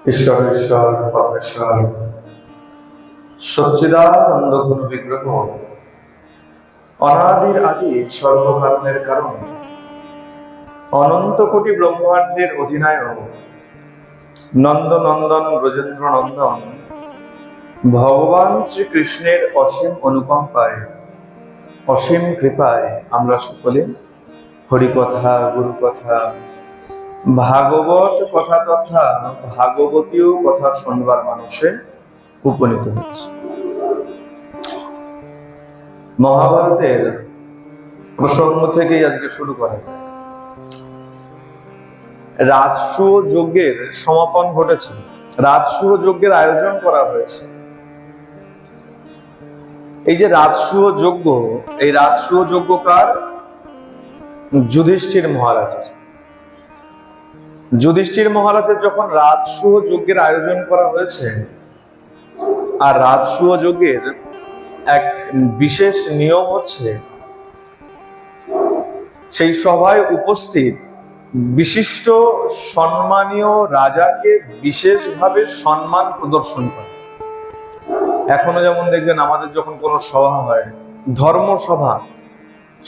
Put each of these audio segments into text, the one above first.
ঈশ্বর ঈশ্বর পরমেশ্বর সচ্চিদানন্দ ঘন বিগ্রহ অনাদির আদি সর্বকারণের কারণ অনন্ত কোটি ব্রহ্মাণ্ডের অধিনায়ক নন্দ নন্দন ব্রজেন্দ্র নন্দন ভগবান শ্রীকৃষ্ণের অসীম অনুকম্পায় অসীম কৃপায় আমরা সকলে হরিকথা গুরুকথা ভাগবত কথা তথা ভাগবতীয় কথা শুনবার মানুষে উপনীত হয়েছে। মহাভারতের প্রসঙ্গ থেকেই আজকে শুরু করা যায়। রাজসূয় যজ্ঞের সমাপন ঘটেছে, রাজসূয় যজ্ঞের আয়োজন করা হয়েছে। এই যে রাজসূয় যজ্ঞ, এই রাজসূয় যজ্ঞ কার? যুধিষ্ঠির মহারাজের। যুধিষ্ঠির মহারাজের যখন রাজসূয় যজ্ঞের আয়োজন করা হয়েছে, আর রাজসূয় যজ্ঞের এক বিশেষ নিয়ম হচ্ছে সেই সভায় উপস্থিত বিশিষ্ট সম্মানীয় রাজাকে বিশেষভাবে সম্মান প্রদর্শন করে। এখনো যেমন দেখবেন আমাদের যখন কোনো সভা হয়, ধর্মসভা,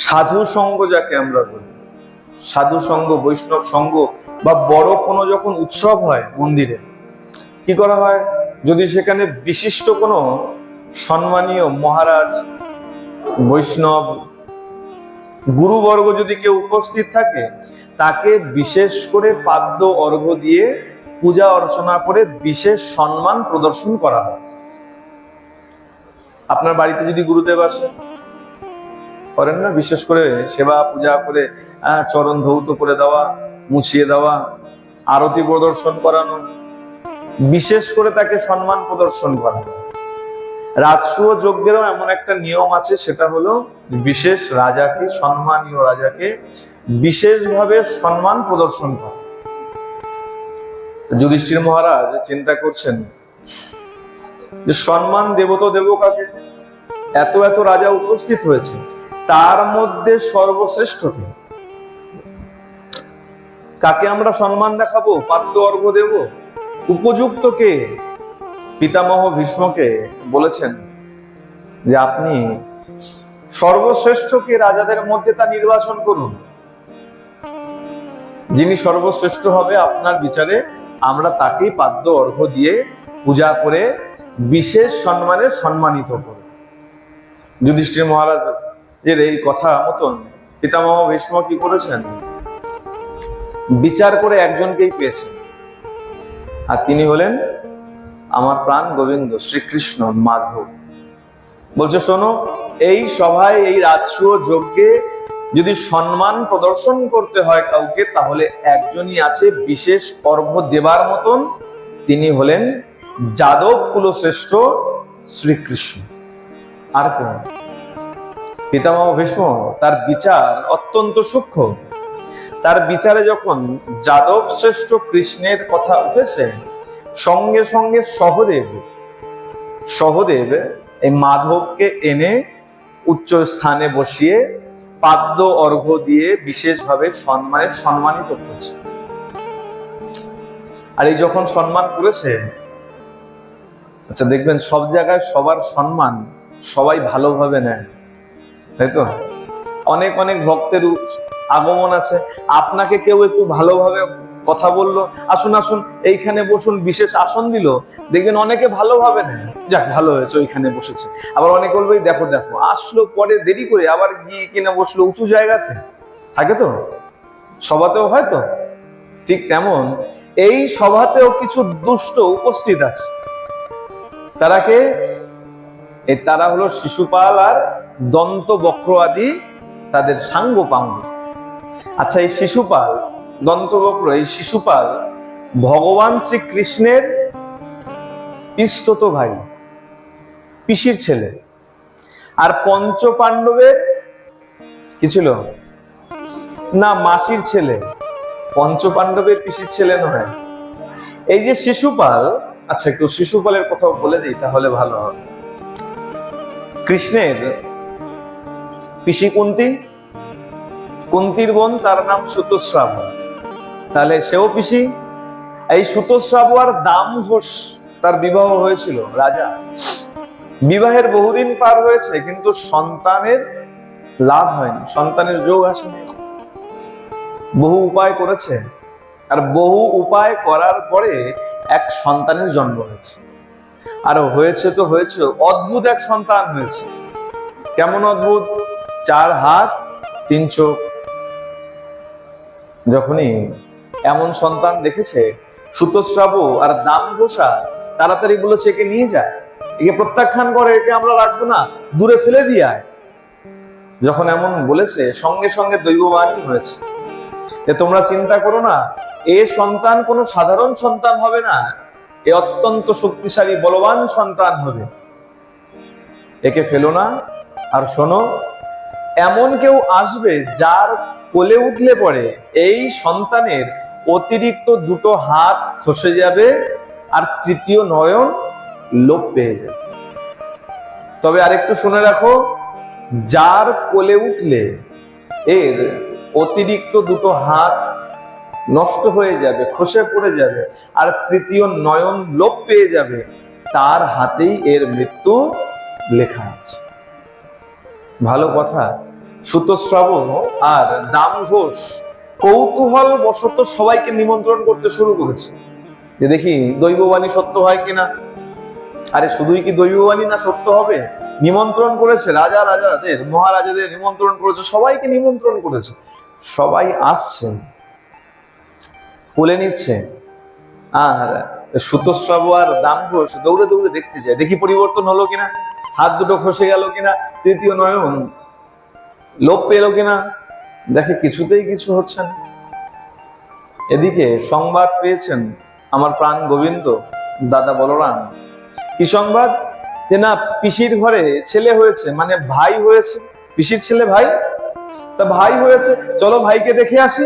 সাধু সঙ্গ যাকে আমরা বলি, সাধু সঙ্গ, বৈষ্ণব সঙ্গ বা বড় কোনো যখন উৎসব হয় মন্দিরে, কি করা হয়? যদি সেখানে বিশিষ্ট কোনো সম্মানীয় মহারাজ, বৈষ্ণব, গুরুবর্গ যদি কেউ উপস্থিত থাকে, তাকে বিশেষ করে পাদ্য অর্ঘ্য দিয়ে পূজা অর্চনা করে বিশেষ সম্মান প্রদর্শন করা হয়। আপনার বাড়িতে যদি গুরুদেব আসে, করেন না? বিশেষ করে সেবা পূজা করে চরণ ধৌত করে দেওয়া, মুছিয়ে দেওয়া, আরতি প্রদর্শন করানো, বিশেষ করে তাকে সম্মান প্রদর্শন করা। রাজসূয় যজ্ঞেরও এমন একটা নিয়ম আছে, সেটা হলো বিশেষ রাজাকে, সম্মানীয় রাজাকে বিশেষভাবে সম্মান প্রদর্শন করা। যুধিষ্ঠির মহারাজ চিন্তা করছেন যে সম্মান দেব তো দেব কাকে? এত এত রাজা উপস্থিত হয়েছে, তার মধ্যে সর্বশ্রেষ্ঠকে কাকে আমরা সম্মান দেখাবো, পাদ্য অর্ঘ্য দেব? উপযুক্ত কে? পিতামহ ভীষ্মকে বলেছেন যে আপনি সর্বশ্রেষ্ঠকে রাজাদের মধ্যে তা নির্বাচন করুন। যিনি সর্বশ্রেষ্ঠ হবে আপনার বিচারে, আমরা তাকেই পাদ্য অর্ঘ্য দিয়ে পূজা করে বিশেষ সম্মানে সম্মানিত করব। যুধিষ্ঠির মহারাজের এই কথা মতন পিতামহ ভীষ্ম কি করেছেন? বিচার করে একজনকেই পেয়েছেন, আর তিনি হলেন আমার প্রাণ গোবিন্দ শ্রীকৃষ্ণ মাধব। বলছে, শোনো, এই সভায়, এই রাজসূয় যজ্ঞে যদি সম্মান প্রদর্শন করতে হয় কাউকে, তাহলে একজনই আছে বিশেষ অর্ঘ্য দেবার মতন, তিনি হলেন যাদব কুলশ্রেষ্ঠ শ্রীকৃষ্ণ। আর কেন? পিতামহ ভীষ্ম তার বিচার অত্যন্ত সূক্ষ্ম। তার বিচারে যখন যাদব শ্রেষ্ঠ কৃষ্ণের কথা উঠেছে, সঙ্গে সঙ্গে সহদেব এই মাধবকে এনে উচ্চ স্থানে বসিয়ে পাদ্য অর্ঘ্য দিয়ে বিশেষভাবে সম্মানিত করেছে। আর এই যখন সম্মান করেছে, আচ্ছা দেখবেন সব জায়গায় সবার সম্মান সবাই ভালোভাবে নেয়, তাই তো? অনেক অনেক ভক্তের আগমন আছে, আপনাকে কেউ একটু ভালোভাবে কথা বললো, আসুন আসুন এইখানে বসুন, বিশেষ আসন দিল, দেখবেন অনেকে ভালোভাবে নেয়, যাক ভালো হয়েছে ওইখানে বসেছে। আবার অনেকে বলবে দেখো দেখো আসলো পরে দেরি করে, আবার গিয়ে কিনা বসলো উঁচু জায়গাতে। থাকে তো, সভাতেও হয় তো। ঠিক তেমন এই সভাতেও কিছু দুষ্ট উপস্থিত আছে। তারা কে? তারা হলো শিশুপাল আর দন্ত বক্র আদি তাদের সাঙ্গ পাঙ্গ। আচ্ছা, এই শিশুপাল, দন্তবক্র, এই শিশুপাল ভগবান শ্রীকৃষ্ণের পিস্তত ভাই, পিসির ছেলে। আর পঞ্চ পাণ্ডবের কি ছিল? না, মাসির ছেলে। পঞ্চ পাণ্ডবের পিসির ছেলে নয়। এই যে শিশুপাল, আচ্ছা একটু শিশুপালের কথাও বলে দিই তাহলে ভালো হবে। কৃষ্ণের পিসি কুন্তী, কুন্তির বোন, তার নাম সুতশ্রাবণ, তাহলে সেও পিসি। এই সুতস্রাব আর দামঘোষ তার বিবাহ হয়েছিল রাজা। বিবাহের বহুদিন পার হয়েছে, কিন্তু সন্তানের লাভ হয়নি, সন্তানের যোগ আসেনি। বহু উপায় করেছে, আর বহু উপায় করার পরে এক সন্তানের জন্ম হয়েছে। আর হয়েছে তো হয়েছে, অদ্ভুত এক সন্তান হয়েছে। কেমন অদ্ভুত? 4 হাত 3 চোখ। যখনই এমন সন্তান দেখেছে, সুতস্রাব আর দামঘোষা তাড়াতাড়ি বলেছে একে নিয়ে যায়, একে প্রত্যাখ্যান করে, একে আমরা রাখবো না, দূরে ফেলে দিয়ে আয়। যখন এমন বলেছে, সঙ্গে সঙ্গে দৈববাণী হয়েছে যে তোমরা চিন্তা করো না, এ সন্তান কোনো সাধারণ সন্তান হবে না, এ অত্যন্ত শক্তিশালী বলবান সন্তান হবে, একে ফেলো না। আর শোনো, এমন কেউ আসবে যার কোলে উঠলে পরে এই সন্তানের অতিরিক্ত 2 হাত খসে যাবে আর 3য় নয়ন লোপ পেয়ে যাবে। তবে আরেকটু শুনে রাখো, যার কোলে উঠলে এর অতিরিক্ত 2 হাত নষ্ট হয়ে যাবে, খসে পড়ে যাবে, আর 3য় নয়ন লোপ পেয়ে যাবে, তার হাতেই এর মৃত্যু লেখা আছে। ভালো কথা। সুতস্রাব আর দামঘোষ কৌতূহল বশত সবাইকে নিমন্ত্রণ করতে শুরু করেছে যে দেখি দৈববাণী সত্য হয় কিনা। আরে শুধুই কি দৈববাণী না সত্য হবে? নিমন্ত্রণ করেছে, রাজাদের মহারাজাদের নিমন্ত্রণ করেছে, সবাইকে নিমন্ত্রণ করেছে, সবাই আসছে, কোলে নিচ্ছে। আর সুতস্রাব আর দামঘোষ দৌড়ে দৌড়ে দেখতে যায়, দেখি পরিবর্তন হলো কিনা, হাত 2 খসে গেল কিনা, 3য় নয়ন লোপ পেল কিনা। দেখে কিছুতেই কিছু হচ্ছে না। এদিকে সংবাদ পেয়েছেন আমার প্রাণ গোবিন্দ দাদা বলরাম। কি সংবাদ? যে না, পিসির ঘরে ছেলে হয়েছে, মানে ভাই হয়েছে। পিসির ছেলে ভাই, তা ভাই হয়েছে, চলো ভাইকে দেখে আসি।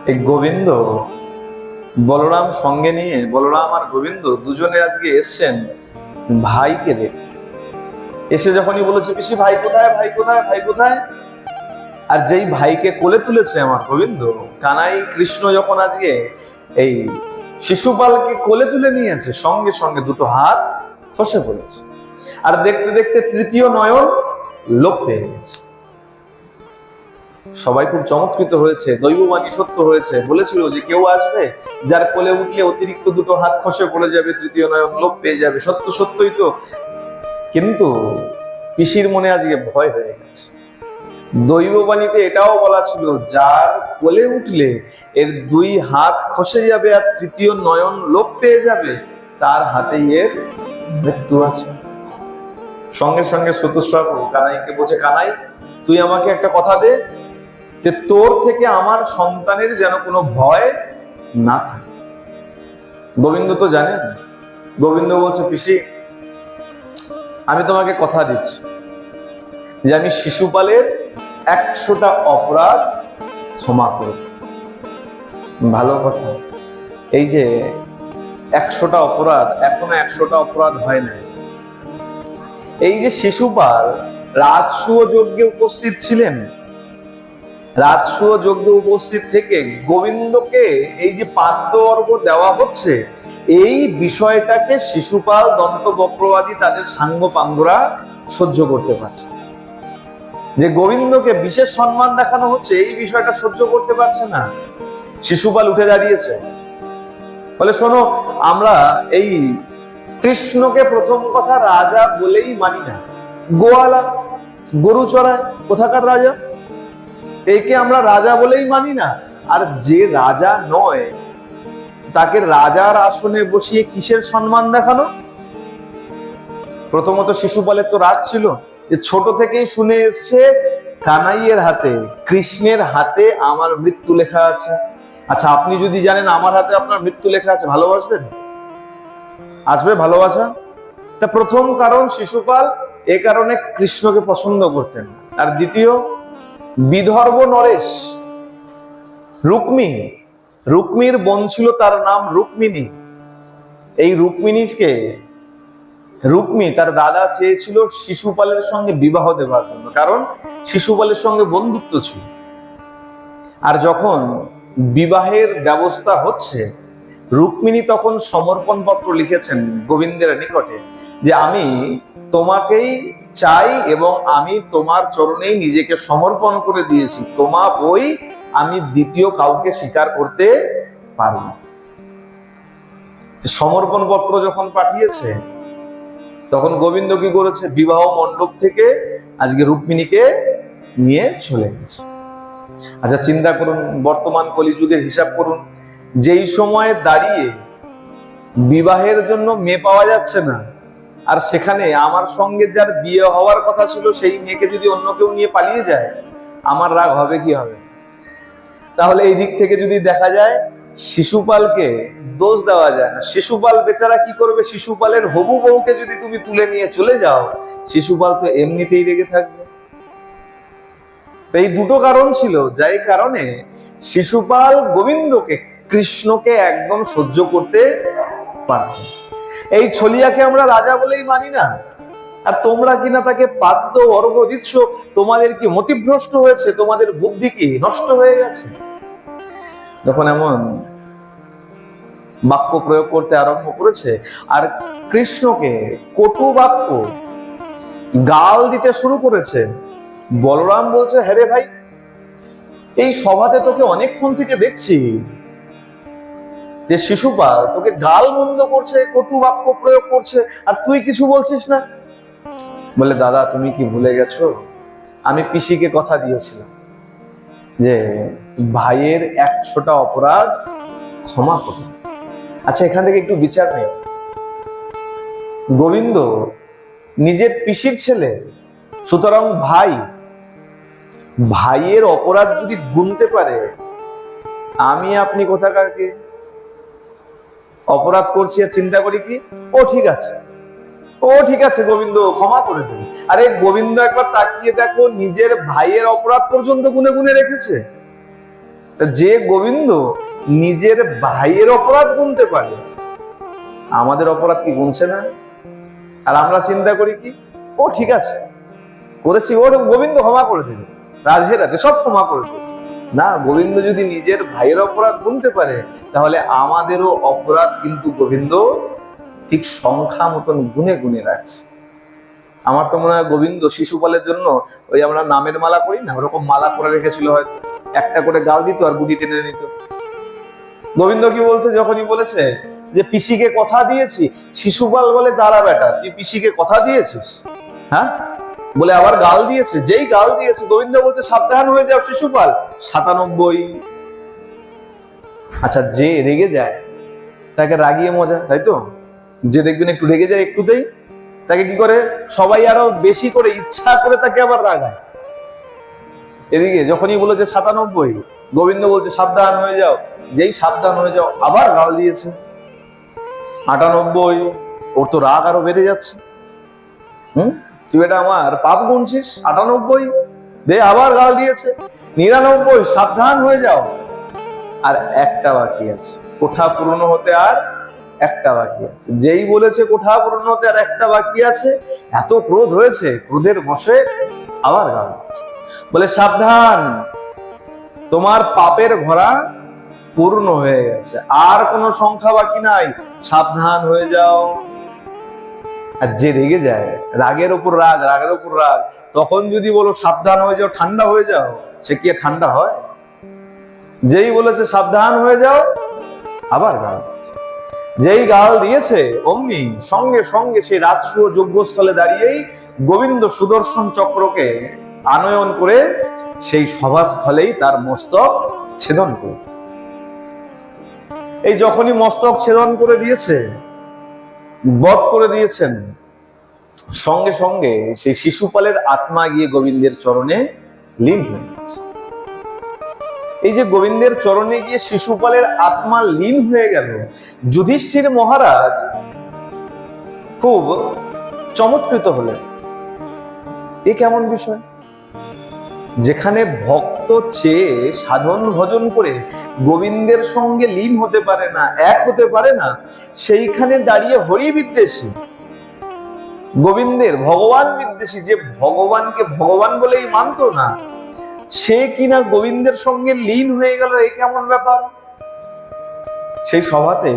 এই গোবিন্দ বলরাম সঙ্গে নিয়ে, বলরাম আর গোবিন্দ দুজনে আজকে এসছেন ভাইকে দেখতে। এসে যখনই বলেছে পিসি ভাই কোথায়, ভাই কোথায়, ভাই কোথায়, আর যেই ভাইকে কোলে তুলেছে আমার গোবিন্দ, কানাই কৃষ্ণ যখন আজকে এই শিশুপালকে কোলে তুলে নিয়েছে, সঙ্গে সঙ্গে 2 হাত খসে পড়েছে, আর দেখতে দেখতে 3য় নয়ন লোপ পেয়ে গেছে। সবাই খুব চমৎকৃত হয়েছে, দৈববাণী সত্য হয়েছে। বলেছিল যে কেউ আসবে যার কোলে উঠলে অতিরিক্ত 2 হাত খসে পড়ে যাবে, 3য় নয়ন লোপ পেয়ে যাবে। সত্য সত্যই তো। কিন্তু পিসির মনে আজকে ভয় হয়ে গেছে। দৈববাণীতে এটাও বলা ছিল, যার কোলে উঠলে এর 2 হাত খসে যাবে আর 3য় নয়ন লোপ পেয়ে যাবে, তার হাতেই এর মৃত্যু আছে। সঙ্গে সঙ্গে সুতস্রাব কানাইকে বলছে, কানাই তুই আমাকে একটা কথা দে, যে তোর থেকে আমার সন্তানের যেন কোনো ভয় না থাকে। গোবিন্দ তো জানেন। গোবিন্দ বলছে, পিসি আমি তোমাকে কথা দিচ্ছি যে আমি শিশুপালের 100টা অপরাধ ক্ষমা করব। ভালো কথা। এই যে 100টা অপরাধ, এখনো 100টা অপরাধ হয় না। এই যে শিশুপাল রাজসূয় যজ্ঞে উপস্থিত ছিলেন, রাজসূয় যজ্ঞে উপস্থিত থেকে গোবিন্দকে এই যে পাদ্য অর্ঘ্য দেওয়া হচ্ছে, এই বিষয়টাকে শিশুপাল দন্তবক্রবাদী তাদের সাঙ্গ পাঙ্গরা সহ্য করতে পারছে। যে গোবিন্দকে বিশেষ সম্মান দেখানো হচ্ছে, এই বিষয়টা সহ্য করতে পারছে না। শিশুপাল উঠে দাঁড়িয়েছে, বলে শোনো, আমরা এই কৃষ্ণকে প্রথম কথা রাজা বলেই মানি না। গোয়ালা, গরু চড়ায়, কোথাকার রাজা? একে আমরা রাজা বলেই মানি না। আর যে রাজা নয় তাকে রাজার আসনে বসিয়ে কিসের সম্মান দেখানো? প্রথমত শিশুপালের তো রাগ ছিল, যে ছোট থেকেই শুনে এসছে কানাইয়ের হাতে, কৃষ্ণের হাতে আমার মৃত্যু লেখা আছে। আচ্ছা, আপনি যদি জানেন আমার হাতে আপনার মৃত্যু লেখা আছে, ভালোবাসবেন? আসবে ভালোবাসা? তা প্রথম কারণ শিশুপাল এ কারণে কৃষ্ণকে পছন্দ করতেন। আর দ্বিতীয়, বিদর্ভ নরেশ রুক্মির বোন ছিল, তার নাম রুক্মিণী। এই রুক্মি তার দাদা চেয়েছিল শিশুপালের সঙ্গে বিবাহ দেওয়ার জন্য, কারণ শিশুপালের সঙ্গে বন্ধুত্ব ছিল। আর যখন বিবাহের ব্যবস্থা হচ্ছে, রুক্মিণী তখন সমর্পণ পত্র লিখেছেন গোবিন্দের নিকটে যে আমি তোমাকেই চাই এবং আমি তোমার চরণেই নিজেকে সমর্পণ করে দিয়েছি, তোমা বই আমি দ্বিতীয় কাউকে স্বীকার করতে পারব না। সমর্পণ পত্র যখন পাঠিয়েছে তখন গোবিন্দ কি করেছে, বিবাহ মণ্ডপ থেকে আজকে রুক্মিণীকে নিয়ে চলে গেছে। আচ্ছা চিন্তা করুন, বর্তমান কলিযুগের হিসাব করুন, যেই সময়ে দাঁড়িয়ে বিবাহের জন্য মেয়ে পাওয়া যাচ্ছে না, আর সেখানে আমার সঙ্গে যার বিয়ে হওয়ার কথা ছিল সেই মেয়েকে যদি অন্য কেউ নিয়ে পালিয়ে যায়, আমার রাগ হবে কি হবে? তাহলে এই দিক থেকে যদি দেখা যায়, শিশুপালকে দোষ দেওয়া যায় না। শিশুপাল বেচারা কি করবে? শিশুপালের হবু বউকে যদি তুমি তুলে নিয়ে চলে যাও, শিশুপাল তো এমনিতেই রেগে থাকবে। এই দুটো কারণ ছিল, যাই কারণে শিশুপাল গোবিন্দকে, কৃষ্ণকে একদম সহ্য করতে পারত। এই ছলিয়াকে আমরা রাজা বলেই মানি না, আর তোমরা কিনা তাকে পাদ্য অর্ঘ্য দিচ্ছ। তোমাদের কি মতিভ্রষ্ট হয়েছে? তোমাদের বুদ্ধি কি নষ্ট হয়ে গেছে? যখন এমন বাক্য প্রয়োগ করতে আরম্ভ করেছে আর কৃষ্ণকে কটু বাক্য গাল দিতে শুরু করেছে, বলরাম বলছে, হ্যাঁ রে ভাই, এই সভাতে তোকে অনেকক্ষণ থেকে দেখছি যে শিশুপাল তোকে গাল মন্দ করছে, কটু বাক্য প্রয়োগ করছে, আর তুই কিছু বলছিস না। বলে, দাদা তুমি কি ভুলে গেছো, আমি পিসিকে কথা দিয়েছিলাম যে ভাইয়ের 100টা অপরাধ ক্ষমা করবে। আচ্ছা এখান থেকে একটু বিচার নেই, গোবিন্দ নিজের পিসির ছেলে, সুতরাং ভাইয়ের অপরাধ যদি গুনতে পারে, আমি আপনি কোথাকার কি অপরাধ করছি আর চিন্তা করি কি ও ঠিক আছে গোবিন্দ ক্ষমা করে দেবে। আরে গোবিন্দ একবার তাকিয়ে দেখো, নিজের ভাইয়ের অপরাধ পর্যন্ত গুনে গুনে রেখেছে। যে গোবিন্দ নিজের ভাইয়ের অপরাধ গুনতে পারে, আমাদের অপরাধ কি গুনছে না? আর আমরা চিন্তা করি কি ও ঠিক আছে করেছি, ওর গোবিন্দ ক্ষমা করে দেবে, রাধে রাধে সব ক্ষমা করে দেবে। না, গোবিন্দ যদি নিজের ভাইয়ের অপরাধ গুনতে পারে, তাহলে আমাদেরও অপরাধ কিন্তু গোবিন্দ ঠিক সংখ্যা মতন গুনে গুনে রাখছে। আমার তো মনে হয় গোবিন্দ শিশুপালের জন্য ওই আমরা নামের মালা করি না, ওরকম মালা করে রেখেছিল, হয়তো একটা করে গাল দিত আর গুটি টেনে নিত। গোবিন্দ কি বলছে, যখনই বলেছে যে পিসিকে কথা দিয়েছি, শিশুপাল বলে, দাঁড়া বেটা, তুই পিসিকে কথা দিয়েছিস? হ্যাঁ বলে আবার গাল দিয়েছে। যেই গাল দিয়েছে গোবিন্দ বলছে, সাবধান হয়ে যাও শিশুপাল, 97। আচ্ছা যে রেগে যায় তাকে রাগিয়ে মজা, তাই তো? যে দেখবেন একটু রেগে যায় একটুতেই, তাকে কি করে সবাই আরো বেশি করে ইচ্ছা করে তাকে আবার রাগায়। এদিকে যখনই বলেছে 97, গোবিন্দ বলছে সাবধান হয়ে যাও। যেই সাবধান হয়ে যাও আবার গাল দিয়েছে 98। ওর তো রাগ আরো বেড়ে যাচ্ছে। তুই এটা আমার পাপ গুনছিস, 98 দে, আবার গাল দিয়েছে 99, সাবধান হয়ে যাও। আর একটা বাকি আছে, কোঠা পূর্ণ হতে আর একটা বাকি আছে। যেই বলেছে কোঠা পূর্ণ হতে আর একটা বাকি আছে, এত ক্রোধ হয়েছে, ক্রোধের বশে আবার গাল দিয়েছে। বলে, সাবধান, তোমার পাপের ঘোড়া পূর্ণ হয়ে গেছে, আর কোনো সংখ্যা বাকি নাই, সাবধান হয়ে যাও। আর যে রেগে যায়, রাগের উপর রাগ, তখন যদি বলো সাবধান হয়ে যাও, ঠান্ডা হয়ে যাও, সে কি ঠান্ডা হয়? যেই বলেছে সাবধান হয়ে যাও, আবার গাল দিয়েছে। যেই গাল দিয়েছে অমনি সঙ্গে সঙ্গে সেই রাজসূয় যজ্ঞস্থলে দাঁড়িয়েই গোবিন্দ সুদর্শন চক্রকে আনয়ন করে সেই সভাস্থলেই তার মস্তক ছেদন করে। এই যখনই মস্তক ছেদন করে দিয়েছে, বধ করে দিয়েছেন, সঙ্গে সঙ্গে সেই শিশুপালের আত্মা গিয়ে গোবিন্দের চরণে লীন হয়ে গেছে। এই যে গোবিন্দের চরণে গিয়ে শিশুপালের আত্মা লীন হয়ে গেল, যুধিষ্ঠির মহারাজ খুব চমৎকৃত হলেন। এ কেমন বিষয়? যেখানে ভক্ত চেয়ে সাধন ভজন করে গোবিন্দের সঙ্গে লীন হতে পারে না, এক হতে পারে না, সেইখানে দাঁড়িয়ে হরি বিদ্বেষী, গোবিন্দের ভগবান বিদ্বেষী, যে ভগবানকে ভগবান বলেই মানত না, সে কিনা গোবিন্দের সঙ্গে লীন হয়ে গেল। এই কেমন ব্যাপার? সেই সভাতে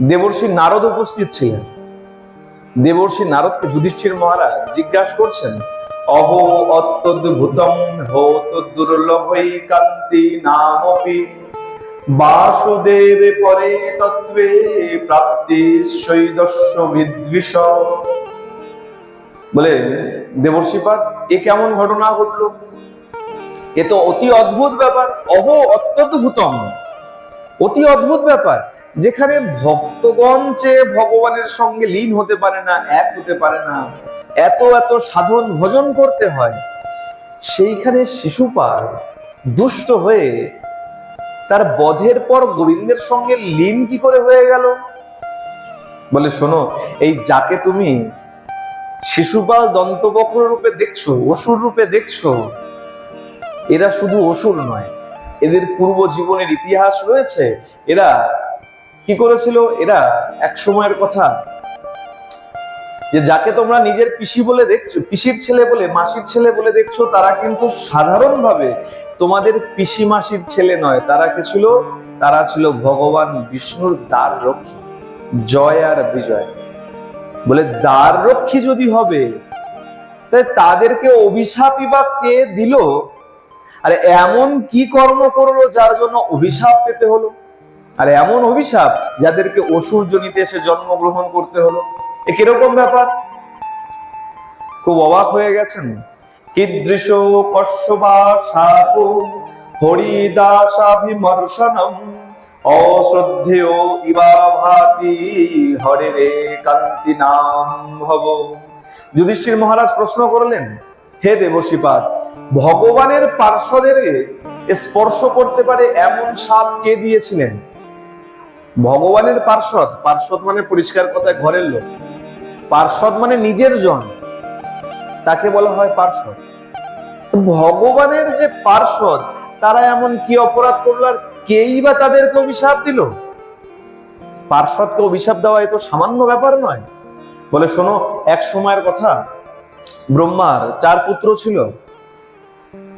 দেবর্ষি নারদ উপস্থিত ছিলেন। দেবর্ষি নারদকে যুধিষ্ঠির মহারাজ জিজ্ঞাসা করছেন, অহো অত্যদ্ভুতম হো তদ্দুর্লভৈ কান্তি নামপি বাসুদেবে পরে তত্ত্বে প্রাপ্তি সৈদস্য বিদ্বিষ। বলে দেবর্ষিপাদ, এ কেমন ঘটনা ঘটলো? এ তো অতি অদ্ভুত ব্যাপার। অহো অত্যদ্ভুতম, অতি অদ্ভুত ব্যাপার, যেখানে ভক্তগণ চেয়ে ভগবানের সঙ্গে লীন হতে পারে না, এক হতে পারে না, এত এত সাধন ভজন করতে হয়, সেইখানে শিশুপাল দুষ্ট হয়ে তার বধের পর গোবিন্দের সঙ্গে লীন কি করে হয়ে গেল? বলে শোনো, এই যাকে তুমি শিশুপাল দন্তবক্র রূপে দেখছো, অসুর রূপে দেখছো, এরা শুধু অসুর নয়, এদের পূর্ব জীবনের ইতিহাস রয়েছে। এরা কি করেছিল? এরা এক সময়ের কথা, যে যাকে তোমরা নিজের পিসি বলে দেখছো, পিসির ছেলে বলে, মাসির ছেলে বলে দেখছো, তারা কিন্তু সাধারণভাবে তোমাদের পিসি মাসির ছেলে নয়। তারা কে ছিল? তারা ছিল ভগবান বিষ্ণুর দ্বার রক্ষী, জয় আর বিজয়। বলে দ্বার রক্ষী যদি হবে, তাই তাদেরকে অভিশাপই বা কে দিল? আরে এমন কি কর্ম করলো যার জন্য অভিশাপ পেতে হলো? আর এমন অভিশাপ যাদেরকে অসুর জনিতে এসে জন্মগ্রহণ করতে হলো। এ কিরকম ব্যাপার? খুব অবাক হয়ে গেছেন। কীদৃশ কশ্যপা শাপ হরিদাসাভিমর্শনম অশ্রদ্ধেয় ইবা ভাতি হরে রে কান্তি নাম ভব। যুধিষ্ঠির মহারাজ প্রশ্ন করলেন, হে দেবর্ষিপাদ, ভগবানের পার্শ্বদের স্পর্শ করতে পারে এমন সাপ কে দিয়েছিলেন? ভগবানের পার্শ্বদ, পার্শ্বদ মানে পরিষ্কার কথায় ঘরের লোক, পার্শ্বদ মানে নিজের জন, তাকে বলা হয় পার্শ্বদ। তো ভগবানের যে পার্শ্বদ, তারা এমন কি অপরাধ করলো আর কেই বা তাদেরকে অভিশাপ দিল? পার্শ্বদকে অভিশাপ দেওয়া এ তো সামান্য ব্যাপার নয়। বলে শোনো, এক সময়ের কথা, ব্রহ্মার 4 পুত্র ছিল।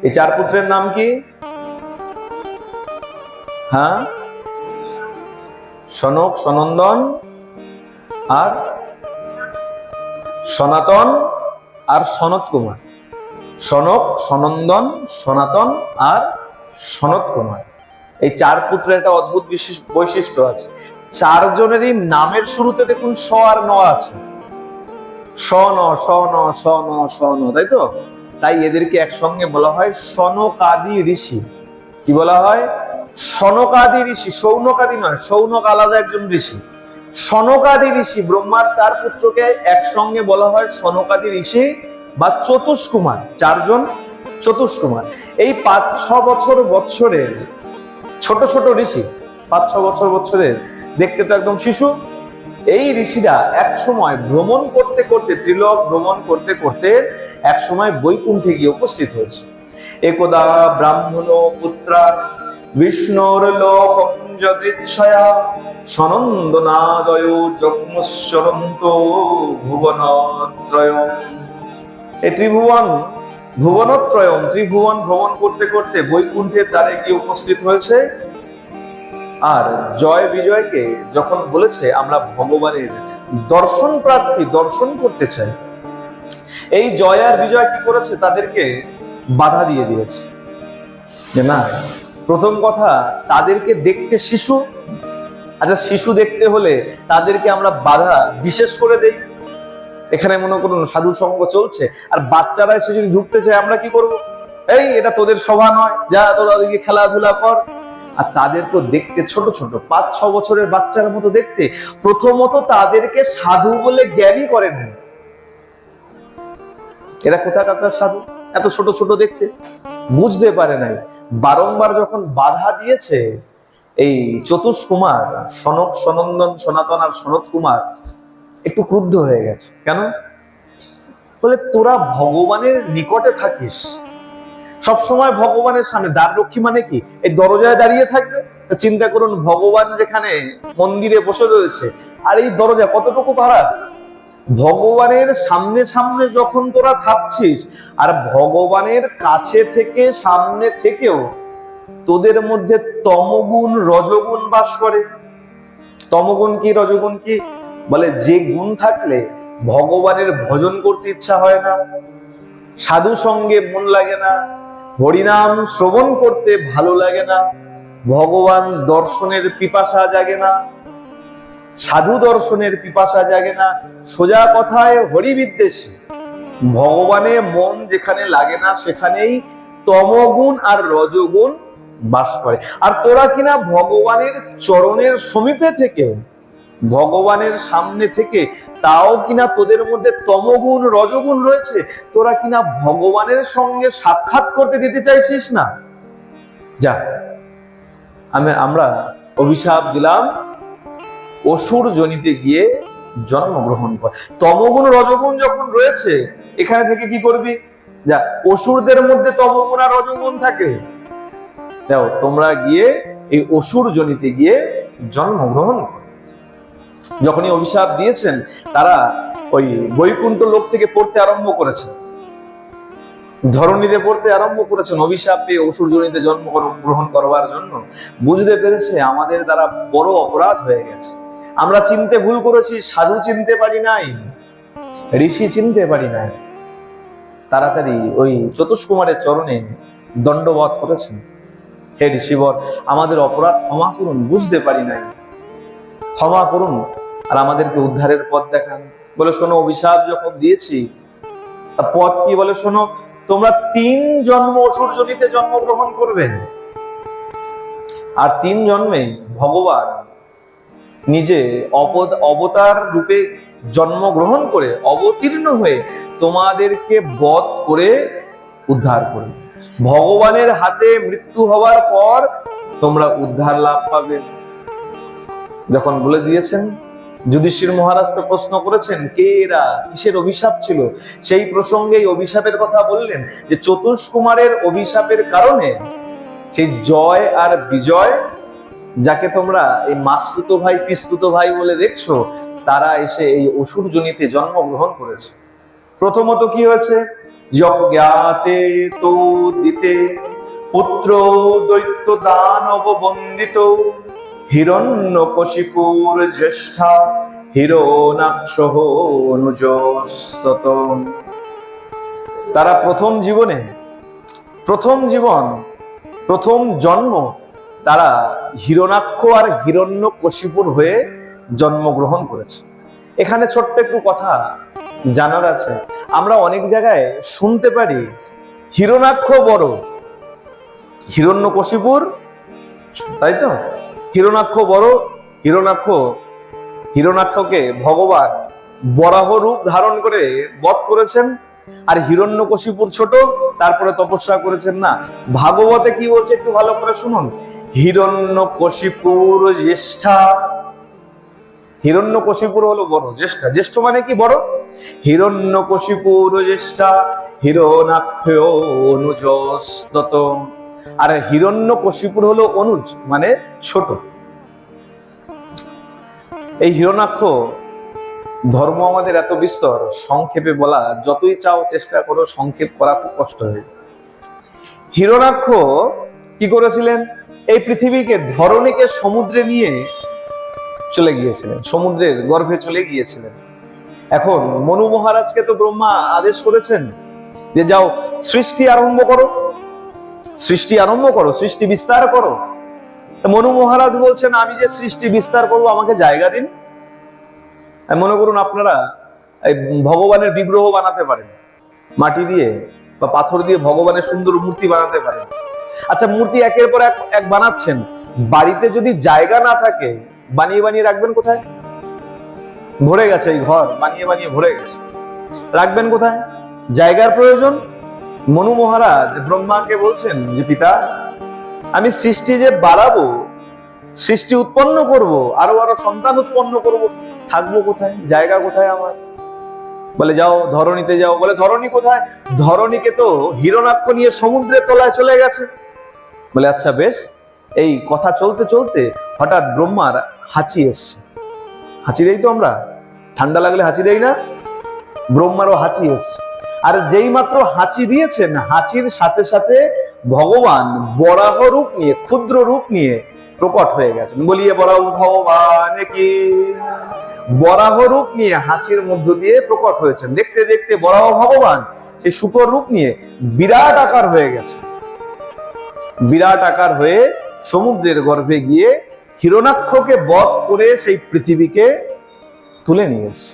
এই 4 পুত্রের নাম কি? হ্যাঁ, সনক, সনন্দন আর সনাতন আর সনত কুমার। সনক, সনন্দন, সনাতন আর সনত কুমার। এই 4 পুত্রের একটা অদ্ভুত বিশেষ বৈশিষ্ট্য আছে। 4 জনেরই নামের শুরুতে দেখুন স আর ন আছে। সন, সন, সন, সন, তাই তো? তাই এদেরকে একসঙ্গে বলা হয় সনকাদি ঋষি। কি বলা হয়? সনকাদি ঋষি। সৌনকাদি নয়, সৌনক আলাদা একজন ঋষি। সনকাদি ঋষি। ব্রহ্মার 4 পুত্রকে একসঙ্গে বলা হয় সনকাদি ঋষি বা চতুষ্কুমার। 4 জন চতুষ্কুমার। এই 5-6 বছরের ছোট ছোট ঋষি, 5-6 বছরের, দেখতে তো একদম শিশু। এই ঋষিরা এক সময় ভ্রমণ করতে করতে, ত্রিলোক ভ্রমণ করতে করতে এক সময় বৈকুণ্ঠে গিয়ে উপস্থিত হয়েছে। একদা ব্রাহ্মণ পুত্রা বিষ্ণুর লোকং যদৃচ্ছয়া সনন্দনাদয় যজ্ঞশ্বরন্ত ভুবনত্রয়ম। এই ভুবনত্রয়ম, ত্রিভুবন ভ্রমণ করতে করতে বৈকুণ্ঠের দ্বারে গিয়ে উপস্থিত হয়েছে। আর জয় বিজয়কে যখন বলেছে আমরা ভগবানের দর্শন প্রার্থী, দর্শন করতে চাই, এই জয় আর বিজয় কি করেছে? তাদেরকে বাধা দিয়ে দিয়েছে। যে না, প্রথম কথা, তাদেরকে দেখতে শিশু। আচ্ছা, শিশু দেখতে হলে তাদেরকে আমরা বাধা বিশেষ করে দেই। এখানে মনে করুন সাধু সঙ্গ চলছে, আর বাচ্চারা এসে যদি ঢুকতে চায়, আমরা কি করব? এই, এটা তোদের সভা নয়, যা তোরা ওদিকে খেলাধুলা কর। আর তাদের তো দেখতে ছোট ছোট, 5-6 বছরের বাচ্চার মতো দেখতে। প্রথমত তাদেরকে সাধু বলে জ্ঞানই করে না। এরা কোথাকার সাধু? এত ছোট ছোট দেখতে, বুঝতে পারে নাই। বারংবার যখন বাধা দিয়েছে, এই চতুষ্কুমার সনক, সনন্দন, সনাতন আর সনত কুমার একটু ক্রুদ্ধ হয়ে গেছে। কেন? বলে তোরা ভগবানের নিকটে থাকিস, সবসময় ভগবানের সামনে। দ্বাররক্ষী মানে কি? এই দরজায় দাঁড়িয়ে থাকবে। চিন্তা করুন, ভগবান যেখানে মন্দিরে বসে রয়েছে, আর এই দরজা কতটুকু পারা। ভগবানের সামনে সামনে যখন তোরা থাকছিস, আর ভগবানের কাছে থেকে, সামনে থেকেও তোদের মধ্যে তমগুণ রজগুণ বাস করে। তমগুণ কি রজগুণ কি? বলে যে গুণ থাকলে ভগবানের ভজন করতে ইচ্ছা হয় না, সাধু সঙ্গে মন লাগে না, হরিনাম শ্রবণ করতে ভালো লাগে না, ভগবান দর্শনের পিপাসা জাগে না, সাধু দর্শনের পিপাসা জাগে না, সোজা কথায় হরিবিদ্বেষী, ভগবানে মন যেখানে লাগে না সেখানেই তমগুণ আর রজগুণ বাস করে। আর তোরা কিনা ভগবানের চরণের সমীপে থেকে, ভগবানের সামনে থেকে, তাও কিনা তোদের মধ্যে তমগুণ রজগুণ রয়েছে, তোরা কিনা ভগবানের সঙ্গে সাক্ষাৎ করতে দিতে চাইছিস না। যা, আমরা অভিশাপ দিলাম অসুর জনিতে গিয়ে জন্মগ্রহণ কর। তমগুণ রজগুণ যখন রয়েছে, এখানে থেকে কি করবি? যা, অসুরদের মধ্যে তমগুণ আর রজগুণ থাকে, যাও তোমরা গিয়ে এই অসুর জনিতে গিয়ে জন্মগ্রহণ কর। যখনই অভিশাপ দিয়েছেন, তারা ওই বৈকুণ্ঠ লোক থেকে পড়তে আরম্ভ করেছেন, ধরণীতে পড়তে আরম্ভ করেছেন, অভিশাপ পেয়ে অসুর জনিতে জন্ম গ্রহণ করবার জন্য। বুঝতে পেরেছে আমাদের দ্বারা বড় অপরাধ হয়ে গেছে, আমরা চিনতে ভুল করেছি, সাধু চিনতে পারি নাই, ঋষি চিনতে পারি নাই। তাড়াতাড়ি ওই চতুষ্কুমারের চরণে দণ্ডবধ করেছেন, হে ঋষিবর, আমাদের অপরাধ ক্ষমা করুন, বুঝতে পারি নাই, ক্ষমা করুন আর আমাদেরকে উদ্ধারের পথ দেখান। বলে শোনো, অভিশাপ যখন দিয়েছি, পথ কি? বলে শোনো, তোমরা 3 জন্ম অসুর জনিতে জন্মগ্রহণ করবে, আর 3 জন্মে ভগবান নিজে অবতার রূপে জন্মগ্রহণ করে অবতীর্ণ হয়ে তোমাদেরকে বধ করে উদ্ধার করবে। ভগবানের হাতে মৃত্যু হওয়ার পর তোমরা উদ্ধার লাভ পাবে। যখন বলে দিয়েছেন, যুধিষ্ঠির মহারাজ তো প্রশ্ন করেছেন, কে এরা, কিসের অভিশাপ ছিল? সেই প্রসঙ্গেই অভিশাপের কথা বললেন যে চতুষ্কুমারের অভিশাপের কারণে সেই জয় আর বিজয়, যাকে তোমরা এই মাসতুত ভাই পিস্তুত ভাই বলে দেখছো, তারা এসে এই অসুর জনিতে জন্মগ্রহণ করেছে। প্রথমত কি হয়েছে? যজ্ঞাতে তো দিতে পুত্র দৈত্য দানব বন্দিত হিরণ্যকশিপুর জ্যেষ্ঠা হিরণ্যাক্ষঃ অনুজস্তত। তারা প্রথম জন্ম তারা হিরণ্যাক্ষ আর হিরণ্যকশিপুর হয়ে জন্মগ্রহণ করেছে। এখানে ছোট্ট একটু কথা জানার আছে, আমরা অনেক জায়গায় শুনতে পারি হিরণ্যাক্ষ বড়, হিরণ্যকশিপুর, তাই তো? হিরণ্যাক্ষ বড়, হিরণ্যাক্ষকে ভগবান বরাহ রূপ ধারণ করে বধ করেছেন, আর হিরণ্যকশিপুর ছোট, তারপরে তপস্যা করেছেন না। ভাগবতে কি বলছে একটু ভালো করে শুনুন, হিরণ্যকশিপুর জ্যেষ্ঠা, হিরণ্যকশিপুর হলো বড়, জ্যেষ্ঠা, জ্যেষ্ঠ মানে কি? বড়। হিরণ্যকশিপুর জ্যেষ্ঠা হিরণ্যাক্ষ অনুজস্তত, আর হিরণ্যকশিপুর হলো অনুজ মানে ছোট। এই হিরণ্যাক্ষ ধর্ম আমাদের এত বিস্তর, সংক্ষেপে বলা, যতই চাও চেষ্টা করো সংক্ষেপ করা খুব কষ্ট হয়ে। হিরণ্যাক্ষ কি করেছিলেন? এই পৃথিবীকে, ধরণীকে সমুদ্রে নিয়ে চলে গিয়েছিলেন, সমুদ্রের গর্ভে চলে গিয়েছিলেন। এখন মনু মহারাজকে তো ব্রহ্মা আদেশ করেছেন যে যাও সৃষ্টি আরম্ভ করো, সৃষ্টি বিস্তার করো। মনু মহারাজ বলছেন, আমি যে সৃষ্টি বিস্তার করবো, আমাকে জায়গা দিন। মনে করুন আপনারা ভগবানের বিগ্রহ বানাতে পারেন, মাটি দিয়ে বা পাথর দিয়ে ভগবানের সুন্দর মূর্তি বানাতে পারেন। আচ্ছা, মূর্তি একের পর এক বানাচ্ছেন, বাড়িতে যদি জায়গা না থাকে, বানিয়ে বানিয়ে রাখবেন কোথায়? ভরে গেছে এই ঘর, বানিয়ে বানিয়ে ভরে গেছে, রাখবেন কোথায়? জায়গার প্রয়োজন। মনু মহারাজ ব্রহ্মাকে বলছেন যে পিতা, আমি সৃষ্টি যে বাড়াবো, সৃষ্টি উৎপন্ন করব, আরো আরো সন্তান উৎপন্ন করব, থাকবো কোথায়? জায়গা কোথায় আমার? বলে যাও ধরণীতে যাও। বলে ধরণী কোথায়? ধরণীকে তো হিরণ্যাক্ষ নিয়ে সমুদ্রের তলায় চলে গেছে। বলে আচ্ছা বেশ। এই কথা চলতে চলতে হঠাৎ ব্রহ্মার হাঁচি এসছে। হাঁচি দেই তো আমরা, ঠান্ডা লাগলে হাঁচি দেই না? ব্রহ্মারও হাঁচি এসছে। আর যেই মাত্র হাঁচি দিয়েছেন, হাঁচির সাথে সাথে ভগবান বরাহ রূপ নিয়ে, ক্ষুদ্র রূপ নিয়ে প্রকট হয়ে গেছেন। বলিয়ে বরাহ ভগবান কি, বরাহ রূপ নিয়ে হাঁচির মধ্য দিয়ে প্রকট হয়েছেন। দেখতে দেখতে বরাহ ভগবান সেই শুকর রূপ নিয়ে বিরাট আকার হয়ে গেছে। বিরাট আকার হয়ে সমুদ্রের গর্ভে গিয়ে হিরণ্যাক্ষকে বধ করে সেই পৃথিবীকে তুলে নিয়েছে।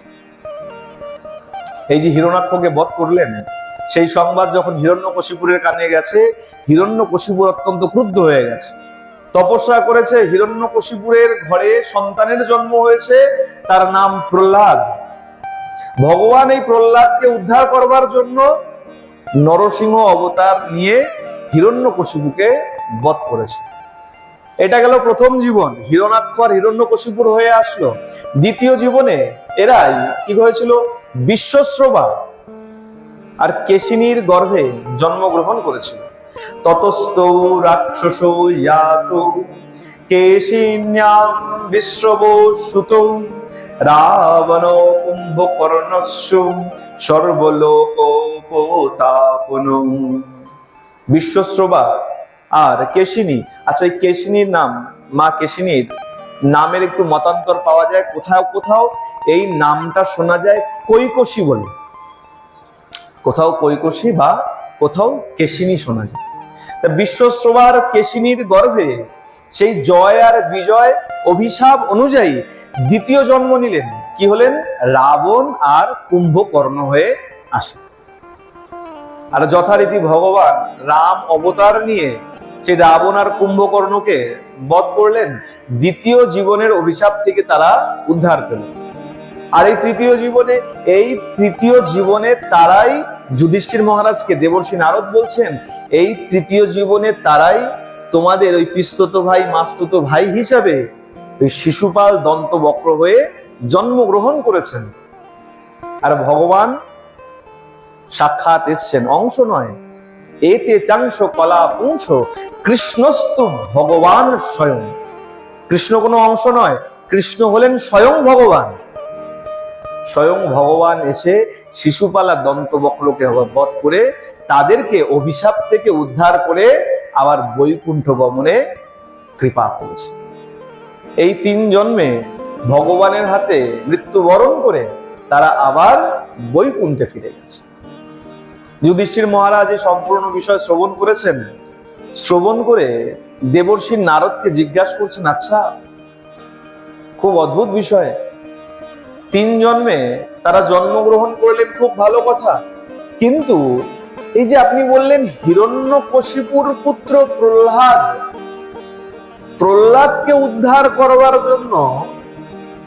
এই যে হিরণ্যাক্ষকে বধ করলেন, সেই সংবাদ যখন হিরণ্যকশিপুরের কানে গেছে, হিরণ্যকশিপুর অত্যন্ত ক্রুদ্ধ হয়ে গেছে। তপস্যা করেছে, হিরণ্যকশিপুরের ঘরে সন্তানের জন্ম হয়েছে, তার নাম প্রহ্লাদ। ভগবান এই প্রহ্লাদকে উদ্ধার করবার জন্য নরসিংহ অবতার নিয়ে হিরণ্যকশিপুকে বধ করেছে। এটা গেল প্রথম জীবন, হিরণ্যাক্ষ আর হিরণ্যকশিপুর হয়ে আসলো। দ্বিতীয় জীবনে এরাই কি হয়েছিল, বিশ্বশ্রবা আর কেশিনীর গর্ভে জন্মগ্রহণ করেছিল। ততস্থ রাক্ষস ইয়াত কেশিন্যাম বিশ্বব সুত রাবণ কুম্ভকর্ণস্য সর্বলোকোপতাপন। বিশ্বশ্রবা আর কেশিনী, আচ্ছা এই কেশিনীর নাম, মা কেশিনীর নামের একটু মতান্তর পাওয়া যায়, কোথাও কোথাও এই নামটা শোনা যায় কৈকসী বলে, কোথাও কৈকসী বা কোথাও কেশিনী শোনা যায়। তা বিশ্বশ্রবার কেশিনীর গর্ভে সেই জয় আর বিজয় অভিশাপ অনুযায়ী দ্বিতীয় জন্ম নিলেন। কি হলেন, রাবণ আর কুম্ভকর্ণ হয়ে আসে। আর যথারীতি ভগবান রাম অবতার নিয়ে সেই রাবণ আর কুম্ভকর্ণকে বধ করলেন। দ্বিতীয় জীবনের অভিশাপ থেকে তারা উদ্ধার পেলেন। আর এই তৃতীয় জীবনে তারাই যুধিষ্ঠির মহারাজকে দেবর্ষি নারদ বলছেন, এই তৃতীয় জীবনে তারাই তোমাদের ওই পিস্তত ভাই মাস্তুত ভাই হিসাবে ওই শিশুপাল দন্তবক্র হয়ে জন্মগ্রহণ করেছেন। আর ভগবান সাক্ষাৎ এসছেন, অংশ নয়। এতে চাংশ কলা পুংস কৃষ্ণস্তু ভগবান স্বয়ং। কৃষ্ণ কোনো অংশ নয়, কৃষ্ণ হলেন স্বয়ং ভগবান। স্বয়ং ভগবান এসে শিশুপালা দন্তবক্রকে বধ করে তাদেরকে অভিশাপ থেকে উদ্ধার করে আবার বৈকুণ্ঠ গমনে কৃপা করেছে। এই 3 জন্মে ভগবানের হাতে মৃত্যুবরণ করে তারা আবার বৈকুণ্ঠে ফিরে গেছে। যুধিষ্ঠির মহারাজ এই সম্পূর্ণ বিষয় শ্রবণ করেছেন। শ্রবণ করে দেবর্ষি নারদকে জিজ্ঞাসা করছেন, আচ্ছা খুব অদ্ভুত বিষয়, 3 জন্মে তারা জন্মগ্রহণ করলেন, খুব ভালো কথা, কিন্তু এই যে আপনি বললেন হিরণ্যকশিপুর পুত্র প্রহ্লাদকে উদ্ধার করবার জন্য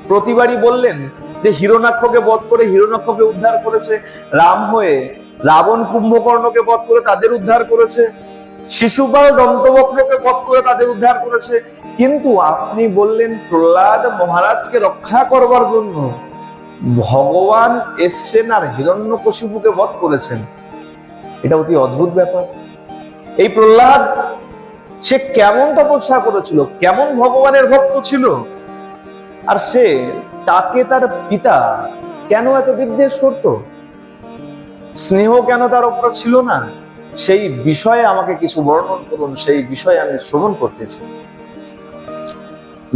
প্রতিবারই বললেন যে হিরণ্যাক্ষকে বধ করে হিরণ্যাক্ষকে উদ্ধার করেছে, রাম হয়ে রাবণ কুম্ভকর্ণকে বধ করে তাদের উদ্ধার করেছে, শিশুপাল দন্তবক্রকে বধ করে তাদের উদ্ধার করেছে, কিন্তু আপনি বললেন প্রহ্লাদ মহারাজকে রক্ষা করবার জন্য ভগবান এসছেন আর হিরণ্যকশিপুকে বধ করেছেন। এটা অতি অদ্ভুত ব্যাপার। এই প্রহ্লাদ সে কেমন তপস্যা করেছিল, কেমন ভগবানের ভক্ত ছিল, আর তাকে তার পিতা কেন এত বিদ্বেষ করত, স্নেহ কেন তার উপর ছিল না, সেই বিষয়ে আমাকে কিছু বর্ণন করুন, সেই বিষয়ে আমি শ্রবণ করতেছি।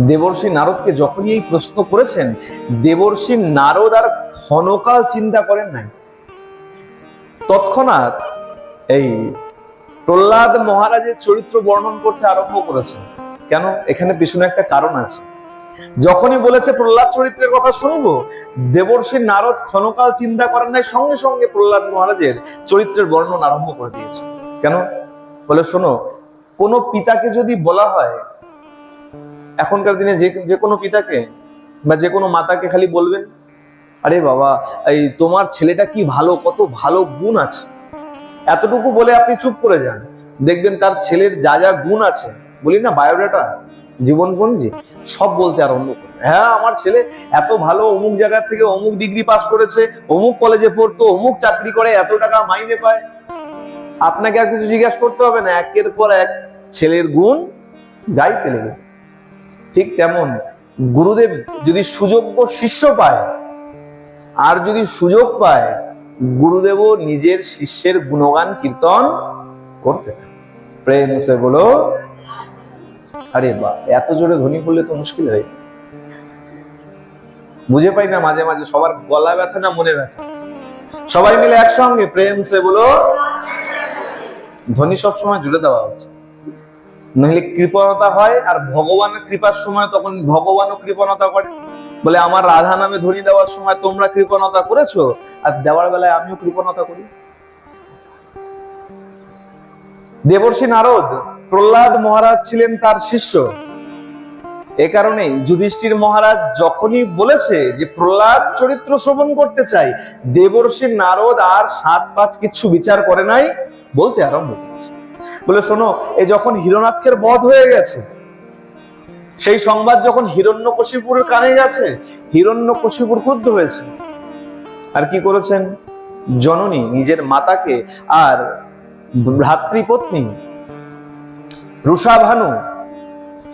দেবর্ষি নারদকে যখনই এই প্রশ্ন করেছেন, দেবর্ষি নারদ আর ক্ষণকাল চিন্তা করেন নাই, তৎক্ষণাৎ এই প্রহ্লাদ মহারাজের চরিত্র বর্ণন করতে আরম্ভ করেছেন। কেন, এখানে পিছনে একটা কারণ আছে। যখনই বলেছে প্রহ্লাদ চরিত্রের কথা শুনবো, দেবর্ষি নারদ ক্ষণকাল চিন্তা করেন নাই, সঙ্গে সঙ্গে প্রহ্লাদ মহারাজের চরিত্রের বর্ণন আরম্ভ করে দিয়েছে। কেন বলে, শোনো, কোনো পিতাকে যদি বলা হয়, এখনকার দিনে যে কোনো পিতাকে বা যে কোনো মাতাকে খালি বলবেন, আরে বাবা এই তোমার ছেলেটা কি ভালো, কত ভালো গুণ আছে, এতটুকু বলে আপনি চুপ করে যান। দেখবেন তার ছেলের যা যা গুণ আছে, বলি না বায়োডাটা, জীবনপঞ্জি, সব বলতে আরম্ভ করে, হ্যাঁ আমার ছেলে এত ভালো, অমুক জায়গা থেকে অমুক ডিগ্রি পাস করেছে, অমুক কলেজে পড়তো, অমুক চাকরি করে, এত টাকা মাইনে পায়। আপনাকে আর কিছু জিজ্ঞাসা করতে হবে না, একের পর এক ছেলের গুণ গাইতে লেগে। ঠিক তেমন গুরুদেব যদি সুযোগ্য শিষ্য পায়, আর যদি সুযোগ পায়, গুরুদেবও নিজের শিষ্যের গুণগান কীর্তন করতে থাকে। প্রেম সে বলো। আরে বা, এত জোরে ধ্বনি করলে তো মুশকিল হয়। বুঝে পাই না মাঝে মাঝে সবার গলা ব্যথা না মনে ব্যথা। সবাই মিলে একসঙ্গে প্রেম সে বলো। ধ্বনি সবসময় জুড়ে দেওয়া হচ্ছে, নইলে কৃপণতা হয়। আর ভগবানের কৃপার সময় তখন ভগবানও কৃপণতা করে, বলে আমার রাধা নামে ধ্বনি দেওয়ার সময় তোমরা কৃপণতা করেছো, আর দেওয়ার বেলায় আমিও কৃপণতা করি। দেবর্ষি নারদ, প্রহ্লাদ মহারাজ ছিলেন তার শিষ্য। এ কারণেই যুধিষ্ঠির মহারাজ যখনই বলেছে যে প্রহ্লাদ চরিত্র শ্রবণ করতে চাই, দেবর্ষি নারদ আর 7-5 কিচ্ছু বিচার করে নাই, বলতে আরম্ভ করেছে। বলে শোনো, এই যখন হিরণ্যাক্ষের বধ হয়ে গেছে, সেই সংবাদ যখন হিরণ্যকশিপুরের কানে গেছে, হিরণ্যকশিপুর ক্রুদ্ধ হয়েছে। আর কি করেছেন? জননী নিজের মাতাকে আর ভ্রাতৃপত্নী রুষাভানু,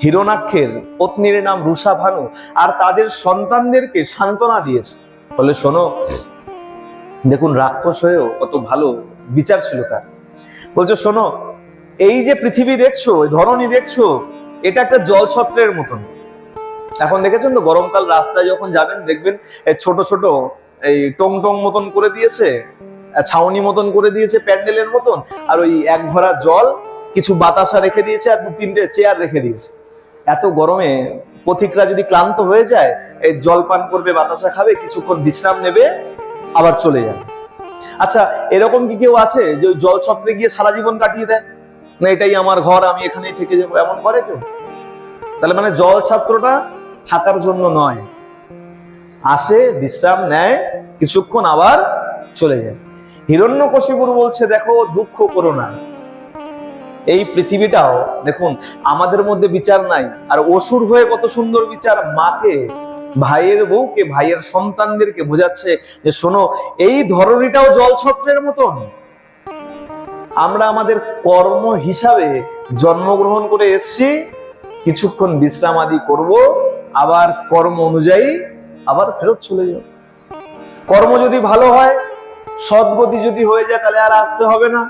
হিরণ্যাক্ষের পত্নীর নাম রুষাভানু, আর তাদের সন্তানদেরকে সান্ত্বনা দিয়েছে। বলে শোনো, দেখুন রাক্ষস হয়েও কত ভালো বিচার ছিল তার। বলছো শোনো, এই যে পৃথিবী দেখছো, ওই ধরনী দেখছো, এটা একটা জলছত্রের মতন। এখন দেখেছেন তো, গরমকাল রাস্তায় যখন যাবেন দেখবেন ছোট ছোট এই টং টং মতন করে দিয়েছে, ছাউনি মতন করে দিয়েছে প্যান্ডেলের মতন, আর ওই এক ভরা জল, কিছু বাতাসা রেখে দিয়েছে, আর 2-3টে চেয়ার রেখে দিয়েছে। এত গরমে পথিকরা যদি ক্লান্ত হয়ে যায়, এই জল পান করবে, বাতাসা খাবে, কিছুক্ষণ বিশ্রাম নেবে, আবার চলে যাবে। আচ্ছা, এরকম কি কেউ আছে যে ওই জল ছত্রে গিয়ে সারা জীবন কাটিয়ে দেয়, না এটাই আমার ঘর, আমি এখানেই থেকে যাবো, এমন করে কেউ? তাহলে মানে জল ছাত্রটা থাকার জন্য নয়, আসে, বিশ্রাম নেয় কিছুক্ষণ, আবার চলে যায়। হিরণ্যকশিপুর বলছে দেখো, দুঃখ করো না, এই পৃথিবীটাও দেখুন আমাদের মধ্যে বিচার নাই, আর অসুর হয়ে কত সুন্দর বিচার। মাকে, ভাইয়ের বউকে, ভাইয়ের সন্তানদেরকে বোঝাচ্ছে যে শোনো, এই ধরনীটাও জলছত্রের মতন। আমরা আমাদের কর্ম হিসাবে জন্মগ্রহণ করে এসছি, কিছুক্ষণ বিশ্রাম আদি করব, আবার কর্ম অনুযায়ী আবার ফেরত চলে যাব। কর্ম যদি ভালো হয়, সদ্গতি যদি হয়ে যায়, তাহলে আর আসতে হবে না।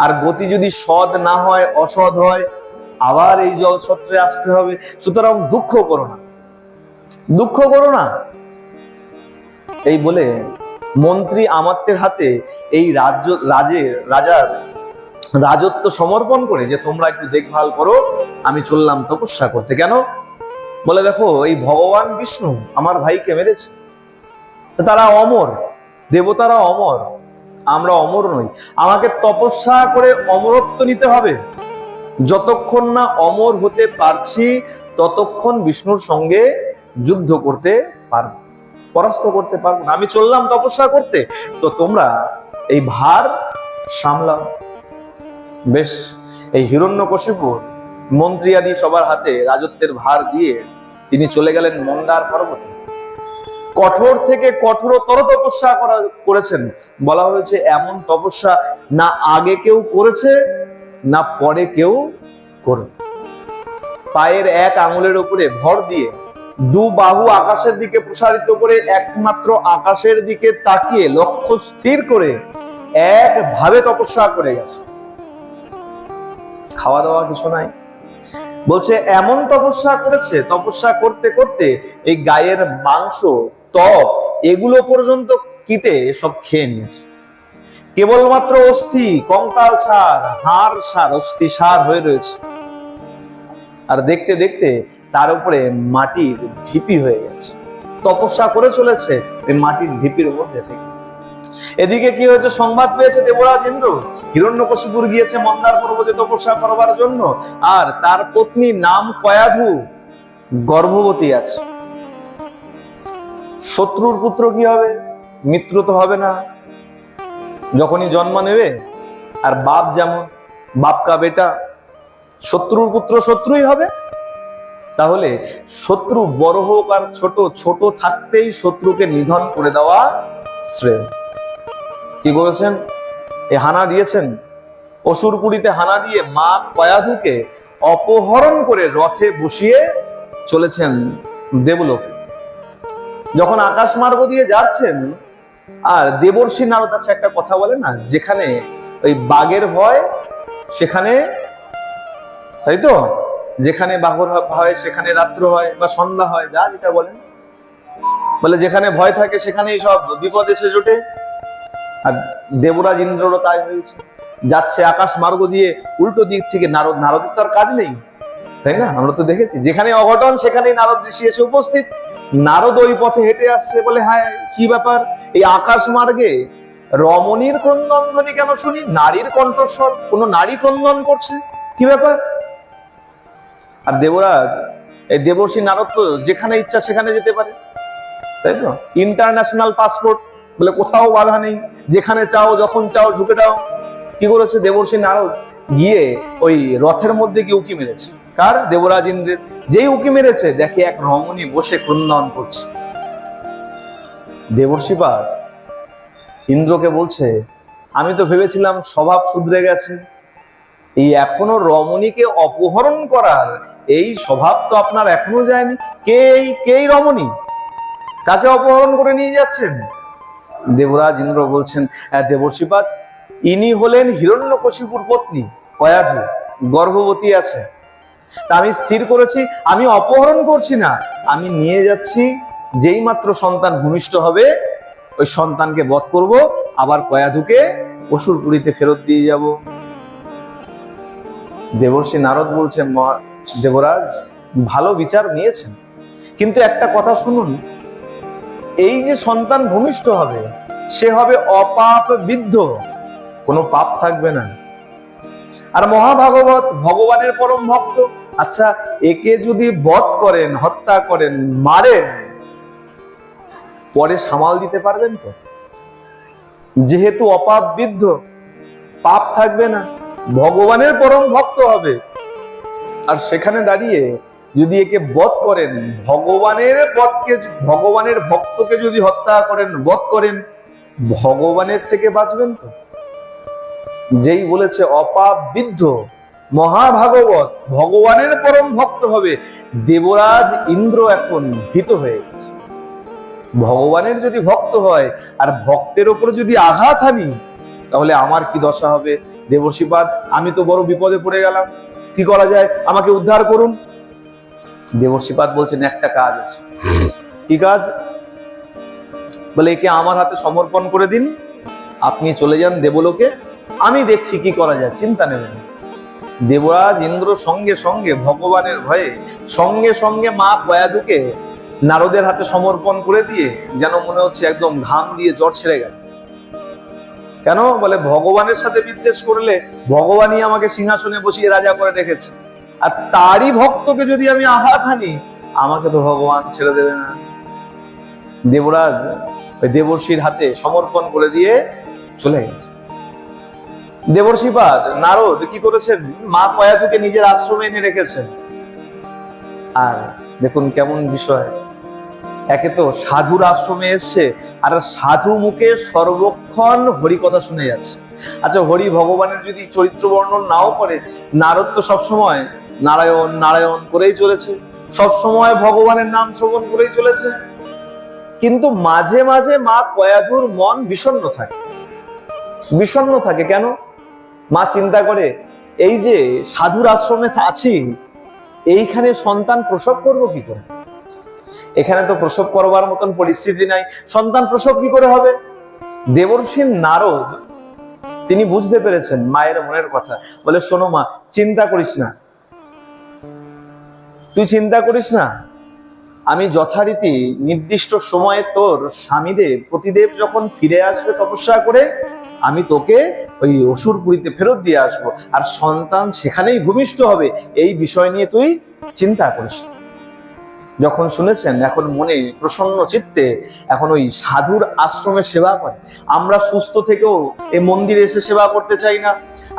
আর গতি যদি সৎ না হয়, অসৎ হয়, আবার এই জলছত্রে আসতে হবে। সুতরাং দুঃখ করো না, দুঃখ করো না। এই বলে মন্ত্রী আমাত্যের হাতে এই রাজার রাজত্ব সমর্পণ করে, যে তোমরা একটু দেখভাল করো, আমি চললাম তপস্যা করতে। কেন? বলে দেখো, এই ভগবান বিষ্ণু আমার ভাইকে মেরেছে, তারা অমর, দেবতারা অমর, আমরা অমর নই। আমাকে তপস্যা করে অমরত্ব নিতে হবে। যতক্ষণ না অমর হতে পারছি, ততক্ষণ বিষ্ণুর সঙ্গে যুদ্ধ করতে পারবো, পরাস্ত করতে পারবো না। আমি চললাম তপস্যা করতে, তো তোমরা এই ভার সামলাও। বেশ, এই হিরণ্যকশিপুর মন্ত্রী আদি সবার হাতে রাজত্বের ভার দিয়ে তিনি চলে গেলেন মন্দার পর্বতে। কঠোর থেকে কঠোরতর তপস্যা করেছেন। বলা হয়েছে এমন তপস্যা না আগে কেউ করেছে, না পরে কেউ করবে। পায়ের এক আঙুলের উপরে ভর দিয়ে, দু বাহু আকাশের দিকে প্রসারিত করে, একমাত্র আকাশের দিকে তাকিয়ে লক্ষ্য স্থির করে একভাবে তপস্যা করে গেছে। খাওয়া দাওয়া কিছু নাই। বলছে এমন তপস্যা করেছে, তপস্যা করতে করতে এই গায়ের মাংস, ত্বক, এগুলো পর্যন্ত কিটে সব খেয়ে নিয়েছে। কেবলমাত্র অস্থি, কঙ্কাল সার, হাড় সার, অস্থি সার হয়ে রয়েছে। আর দেখতে দেখতে তার উপরে মাটির ঢিপি হয়ে গেছে। তপস্যা করে চলেছে এই মাটির ঢিপির মধ্যে থেকে। এদিকে কি হয়েছে, সংবাদ পেয়েছে দেবরাজ ইন্দ্র, হিরণ্যকশিপুর গিয়েছে মন্দার পর্বতে তপস্যা করবার জন্য, আর তার পত্নী নাম কয়াধু, গর্ভবতী আছে। শত্রুর পুত্র কি হবে? মিত্র তো হবে না, যখনই জন্ম নেবে। আর বাপ যেমন, বাপ কা বেটা, শত্রুর পুত্র শত্রুই হবে। তাহলে শত্রু বড় হোক আর ছোট, ছোট থাকতেই শত্রুকে নিধন করে দেওয়া শ্রেয়। কি করেছেন? এই হানা দিয়েছেন, অসুরপুরীতে হানা দিয়ে মা কয়াধুকে অপহরণ করে রথে বসিয়ে চলেছেন দেবলোকে। যখন আকাশ মার্গ দিয়ে যাচ্ছেন, আর দেবর্ষি নারদ আছে একটা কথা বলে না, যেখানে ওই বাঘের ভয় সেখানে, তাই তো, যেখানে বাঘর হয় সেখানে রাত্র হয় বা সন্ধ্যা হয়, যা যেটা বলেন, বলে যেখানে ভয় থাকে সেখানেই সব বিপদ এসে জোটে। আর দেবরাজ ইন্দ্ররও তাই হয়েছে, যাচ্ছে আকাশ মার্গ দিয়ে উল্টো দিক থেকে। নারদের তো আর কাজ নেই, তাই না? আমরা তো দেখেছি যেখানে অঘটন সেখানেই নারদ ঋষি এসে উপস্থিত। নারদ ওই পথে হেঁটে আসছে, বলে হ্যাঁ কি ব্যাপার, এই আকাশ মার্গে রমণীর ক্রন্দন ধ্বনি কেন শুনি? নারীর কণ্ঠস্বর, কোন নারী ক্রন্দন করছে, কি ব্যাপার? আর দেবরাজ, এই দেবর্ষি নারদ তো যেখানে ইচ্ছা সেখানে যেতে পারে, তাই তো? ইন্টারন্যাশনাল পাসপোর্ট, বলে কোথাও বাধা নেই, যেখানে চাও যখন চাও ঢুকে দাও। কি করেছে দেবর্ষি নারদ? গিয়ে ওই রথের মধ্যে গিয়ে উকি মেরেছে। কার? দেবরাজ ইন্দ্রের। যেই উকি মেরেছে, দেখে এক রমণী বসে ক্রন্দন করছে। দেবর্ষিপাদ ইন্দ্রকে বলছে, আমি তো ভেবেছিলাম স্বভাব শুধরে গেছে, এই এখনো রমণীকে অপহরণ করার এই স্বভাব তো আপনার এখনো যায়নি। কে রমণী? কাকে অপহরণ করে নিয়ে যাচ্ছেন? দেবরাজ ইন্দ্র বলছেন, দেবর্ষিপাদ, ইনি হলেন হিরণ্যকশিপুর পত্নী কয়াধু, গর্ভবতী আছে। তা আমি স্থির করেছি আমি অপহরণ করছি না, আমি নিয়ে যাচ্ছি, যেই মাত্র সন্তান ভূমিষ্ঠ হবে ওই সন্তানকে বধ করব, আবার কয়াধুকে অসুরপুরীতে ফেরত দিয়ে যাব। দেবর্ষি নারদ বলছেন, দেবরাজ ভালো বিচার নিয়েছেন, কিন্তু একটা কথা শুনুন, এই যে সন্তান ভূমিষ্ঠ হবে সে হবে অপাপ বিদ্ধ, কোনো পাপ থাকবে না। আর মহাভাগবত ভগবানের পরম ভক্ত, আচ্ছা একে যদি বধ করেন, হত্যা করেন, মারেন, পরে সামাল দিতে পারবেন তো? যেহেতু অপাপ বিদ্ধ, পাপ থাকবে না, ভগবানের পরম ভক্ত হবে। আর সেখানে দাঁড়িয়ে যদি একে বধ করেন, ভগবানের ভক্তকে যদি হত্যা করেন, বধ করেন, ভগবানের থেকে বাঁচবেন তো? যেই বলেছে অপাপ বিদ্ধ, মহাভাগবত ভগবানের পরম ভক্ত হবে, দেবরাজ ইন্দ্র এখন ভীত হয়ে গেছে। ভগবানের যদি ভক্ত হয় আর ভক্তের ওপর যদি আঘাত হানি, তাহলে আমার কি দশা হবে? দেবর্ষিপাদ, আমি তো বড় বিপদে পড়ে গেলাম, কি করা যায়, আমাকে উদ্ধার করুন। দেবর্ষিপাদ বলছেন, একটা কাজ আছে। কি কাজ? বলে একে আমার হাতে সমর্পণ করে দিন, আপনি চলে যান দেবলোকে, আমি দেখছি কি করা যায়, চিন্তা নেবেন। দেবরাজ ইন্দ্র সঙ্গে সঙ্গে ভগবানের ভয়ে সঙ্গে সঙ্গে মা কয়াধুকে নারদের হাতে সমর্পণ করে দিয়ে, যেন মনে হচ্ছে একদম ঘাম দিয়ে জ্বর ছেড়ে গেল। কেন? বলে ভগবানের সাথে বিদ্বেষ করলে ভগবানই আমাকে সিংহাসনে বসিয়ে রাজা করে রেখেছে, আর তারই ভক্তকে যদি আমি আঘাত হানি, আমাকে তো ভগবান ছেড়ে দেবে না। দেবরাজ ওই দেবর্ষির হাতে সমর্পণ করে দিয়ে চলে গেছে। দেবর্ষিপাদ নারদ কি করেছেন? মা কয়াধুকে নিজের আশ্রমে এনে রেখেছেন। আর দেখুন কেমন বিষয়, একে তো সাধুর আশ্রমে এসছে, আর সাধু মুখে সর্বক্ষণ হরি কথা শুনে যাচ্ছে। আচ্ছা, হরি ভগবানের যদি চরিত্র বর্ণন নাও করে, নারদ তো সবসময় নারায়ণ নারায়ণ করেই চলেছে, সবসময় ভগবানের নাম শ্রবণ করেই চলেছে, কিন্তু মাঝে মাঝে মা কয়াধুর মন বিষণ্ণ থাকে। কেন? মা চিন্তা করে, এই যে সাধুর আশ্রমে আছি, এইখানে সন্তান প্রসব করব কি করে? এখানে তো প্রসব করবার মতন পরিস্থিতি নাই, সন্তান প্রসব কি করে হবে? দেবর্ষি নারদ তিনি বুঝতে পেরেছেন মায়ের মনের কথা। বলে, শোনো মা, চিন্তা করিস না, তুই চিন্তা করিস না, আমি যথারীতি নির্দিষ্ট সময়ে তোর স্বামীদেব পতিদেব যখন ফিরে আসবে তপস্যা করে, আমি তোকে ওই অসুরপুরীতে ফেরত দিয়ে আসবো, আর সন্তান সেখানেই ভূমিষ্ঠ হবে, এই বিষয় নিয়ে তুই চিন্তা করিস। যখন শুনেছেন, এখন মনে প্রসন্ন চিত্তে এখন ওই সাধুর আশ্রমে সেবা করে। আমরা সুস্থ থেকেও এই মন্দিরে এসে সেবা করতে চাই না।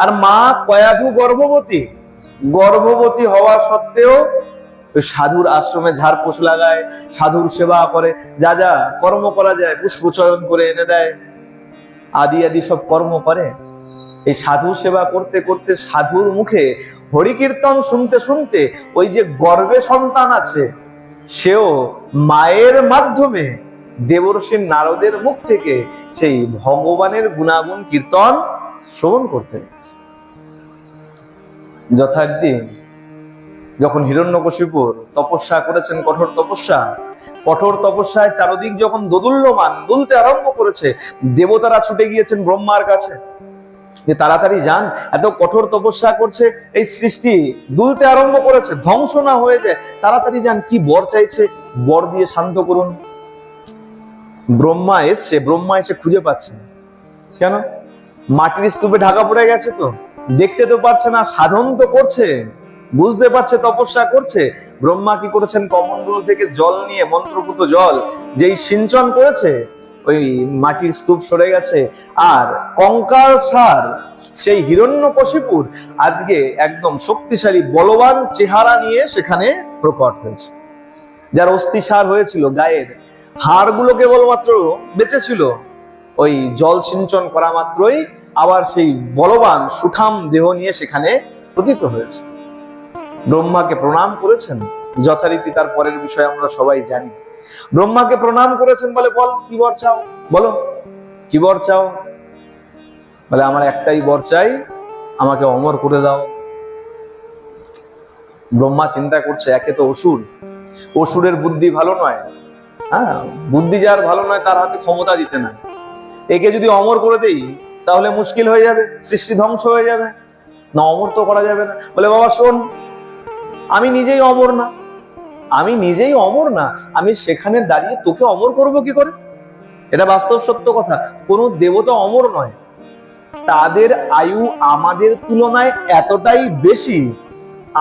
আর মা কয়াধু গর্ভবতী হওয়া সত্ত্বেও ওই সাধুর আশ্রমে ঝাড়পোছ লাগায়, সাধুর সেবা করে, যা যা কর্ম করা যায় পুষ্প চয়ন করে এনে দেয়, আদি সব কর্ম করে। এই সাধু সেবা করতে করতে, সাধুর মুখে হরি কীর্তন শুনতে শুনতে, ওই যে গর্ভে সন্তান আছে সেও মায়ের মাধ্যমে দেবর্ষি নারদের মুখ থেকে সেই ভগবানের গুণাগুণ কীর্তন শ্রবণ করতে গেছে। যথার্থই যখন হিরণ্যকশিপুর তপস্যা করেছেন, কঠোর তপস্যায় চারদিক যখন দোদুল্যমান, দুলতে আরম্ভ করেছে, দেবতারা ছুটে গিয়েছেন ব্রহ্মার কাছে যে তাড়াতাড়ি যান, এত কঠোর তপস্যা করছে, এই সৃষ্টি দুলতে আরম্ভ করেছে, ধ্বংস না হয়ে যায়, তাড়াতাড়ি যান, কি বর চাইছে, বর দিয়ে শান্ত করুন। ব্রহ্মা এসে খুঁজে পাচ্ছে না। কেন? মাটির স্তূপে ঢাকা পড়ে গেছে, তো দেখতে তো পারছে না, সাধন তো করছে, বুঝতে পারছে, তপস্যা করছে। ব্রহ্মা কি করেছেন, কমণ্ডল থেকে জল নিয়ে, মন্ত্রপুত জল যেই সিঞ্চন করেছে, ওই মাটির স্তূপ সরে গেছে, আর কঙ্কাল সার সেই হিরণ্যকশিপুর আজকে একদম শক্তিশালী বলবান চেহারা নিয়ে সেখানে প্রকট হয়েছে। যার অস্থিসার হয়েছিল, গায়ের হাড়গুলো কেবলমাত্র বেঁচে ছিল, ওই জল সিঞ্চন করা মাত্রই আবার সেই বলবান সুঠাম দেহ নিয়ে সেখানে প্রতীত হয়েছে। ব্রহ্মাকে প্রণাম করেছেন যথারীতি, তার পরের বিষয় আমরা সবাই জানি। ব্রহ্মাকে প্রণাম করেছেন, বলে বল কি বর চাও, বলো কি বর চাও। বলে আমার একটাই বর চাই, আমাকে অমর করে দাও। ব্রহ্মা চিন্তা করছে, একে তো অসুরের বুদ্ধি ভালো নয়, হ্যাঁ, বুদ্ধি যার ভালো নয় তার হাতে ক্ষমতা দিতে নাই। একে যদি অমর করে দেই তাহলে মুশকিল হয়ে যাবে, সৃষ্টি ধ্বংস হয়ে যাবে, না অমর তো করা যাবে না। বলে বাবা শোন, আমি নিজেই অমর না, আমি সেখানে দাঁড়িয়ে তোকে অমর করব কি করে? এটা বাস্তব সত্য কথা। কোন দেবতা অমর নয়, তাদের আয়ু আমাদের তুলনায় এতটাই বেশি,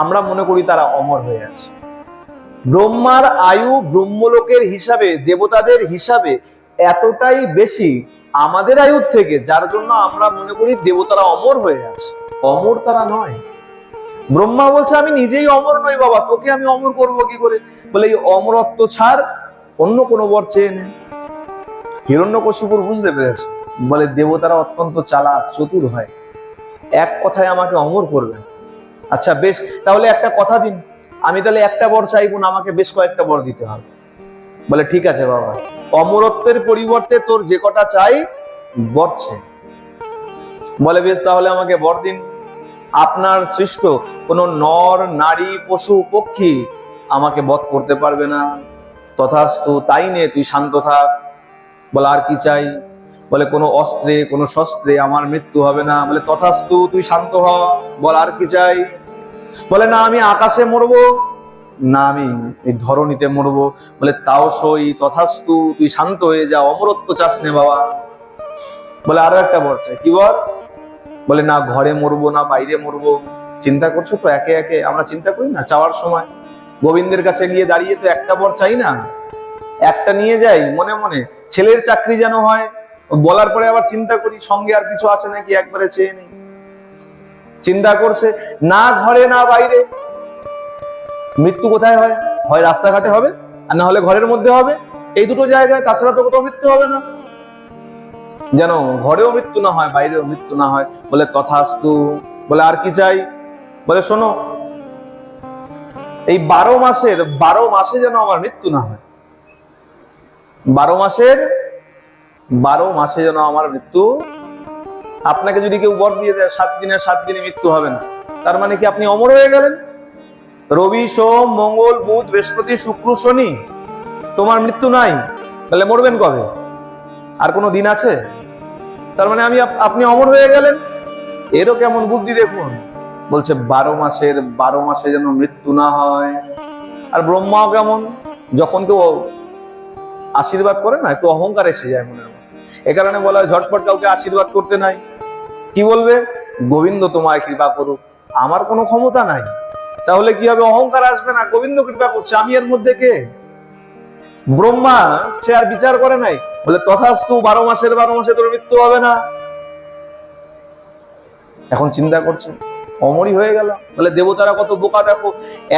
আমরা মনে করি তারা অমর হয়ে আছে। ব্রহ্মার আয়ু ব্রহ্মলোকের হিসাবে, দেবতাদের হিসাবে এতটাই বেশি আমাদের আয়ুর থেকে, যার জন্য আমরা মনে করি দেবতারা অমর হয়ে আছে। অমর তারা নয়। ব্রহ্মা বলছে আমি নিজেই অমর নই বাবা, তোকে আমি অমর করব কি করে? বলে এই অমরত্ব ছাড়, অন্য কোনো বর চেয়ে নে। হিরণ্যকশিপুর বুঝতে পেরেছে, বলে দেবতারা অত্যন্ত চালাক চতুর হয়, এক কথায় আমাকে অমর করবেন। আচ্ছা বেশ, তাহলে একটা কথা দিন, আমি তাহলে একটা বর চাইবো না, আমাকে বেশ কয়েকটা বর দিতে হবে। বলে ঠিক আছে বাবা, অমরত্বের পরিবর্তে তোর যে কটা চাই বর চাই। বলে বেশ, তাহলে আমাকে বর দিন, আপনার সৃষ্ট কোন নর নারী পশু পক্ষী আমাকে বধ করতে পারবে না। তথাস্তু, তাই নে, তুই শান্ত থাক। বলে আর কি চাই? বলে কোনো অস্ত্রে কোনো শস্ত্রে আমার মৃত্যু হবে না। বলে তথাস্তু, তুই শান্ত হ। বল আর কি চাই? বলে না আমি আকাশে মরবো, না আমি এই ধরণীতে মরবো। বলে তাও সই, তথাস্তু, তুই শান্ত হয়ে যা, অমরত্ব চাস নে বাবা। বলে আরো একটা বর চাই। কি বর? বলে না ঘরে মরবো না বাইরে মরবো। চিন্তা করছো তো, একে একে আমরা চিন্তা করি না চাওয়ার সময়? গোবিন্দের কাছে গিয়ে দাঁড়িয়ে তো একটা বর চাই না, একটা নিয়ে যাই মনে মনে, ছেলের চাকরি যেন হয়, বলার পরে আবার চিন্তা করি সঙ্গে আর কিছু আছে নাকি, একবারে চেয়ে নেই। চিন্তা করছে না ঘরে না বাইরে। মৃত্যু কোথায় হয়? হয় রাস্তাঘাটে হবে, আর না হলে ঘরের মধ্যে হবে, এই দুটো জায়গায়, তাছাড়া তো কোথাও মৃত্যু হবে না। যেন ঘরেও মৃত্যু না হয়, বাইরেও মৃত্যু না হয়। বলে তথাস্তু। বলে আর কি চাই? বলে শোনো, এই 12 মাসে যেন আমার মৃত্যু না হয়। 12 মাসে যেন আমার মৃত্যু। আপনাকে যদি কেউ বর দিয়ে দেয় 7 দিনে মৃত্যু হবে না, তার মানে কি আপনি অমর হয়ে গেলেন? রবি সোম মঙ্গল বুধ বৃহস্পতি শুক্র শনি তোমার মৃত্যু নাই, তাহলে মরবেন কবে? আর কোনো দিন আছে? তার মানে আপনি অমর হয়ে গেলেন। এরও কেমন বুদ্ধি দেখুন। বলছে 12 মাসে যেন মৃত্যু না হয়। আর ব্রহ্মাও কেমন, যখন কেউ আশীর্বাদ করে না, একটু অহংকার এসে যায় মনের মধ্যে। এ কারণে বলা হয় ঝটপট কাউকে আশীর্বাদ করতে নাই। কি বলবে? গোবিন্দ তোমায় কৃপা করুক, আমার কোনো ক্ষমতা নাই। তাহলে কি হবে? অহংকার আসবে না, গোবিন্দ কৃপা করছে, আমি এর মধ্যে কে? ব্রহ্মা সে আর বিচার করে নাই, বলে তথাস্তু, 12 মাসে তোর মৃত্যু হবে না। এখন চিন্তা করছে অমরই হয়ে গেল। বলে দেবতারা কত বোকা দেখো,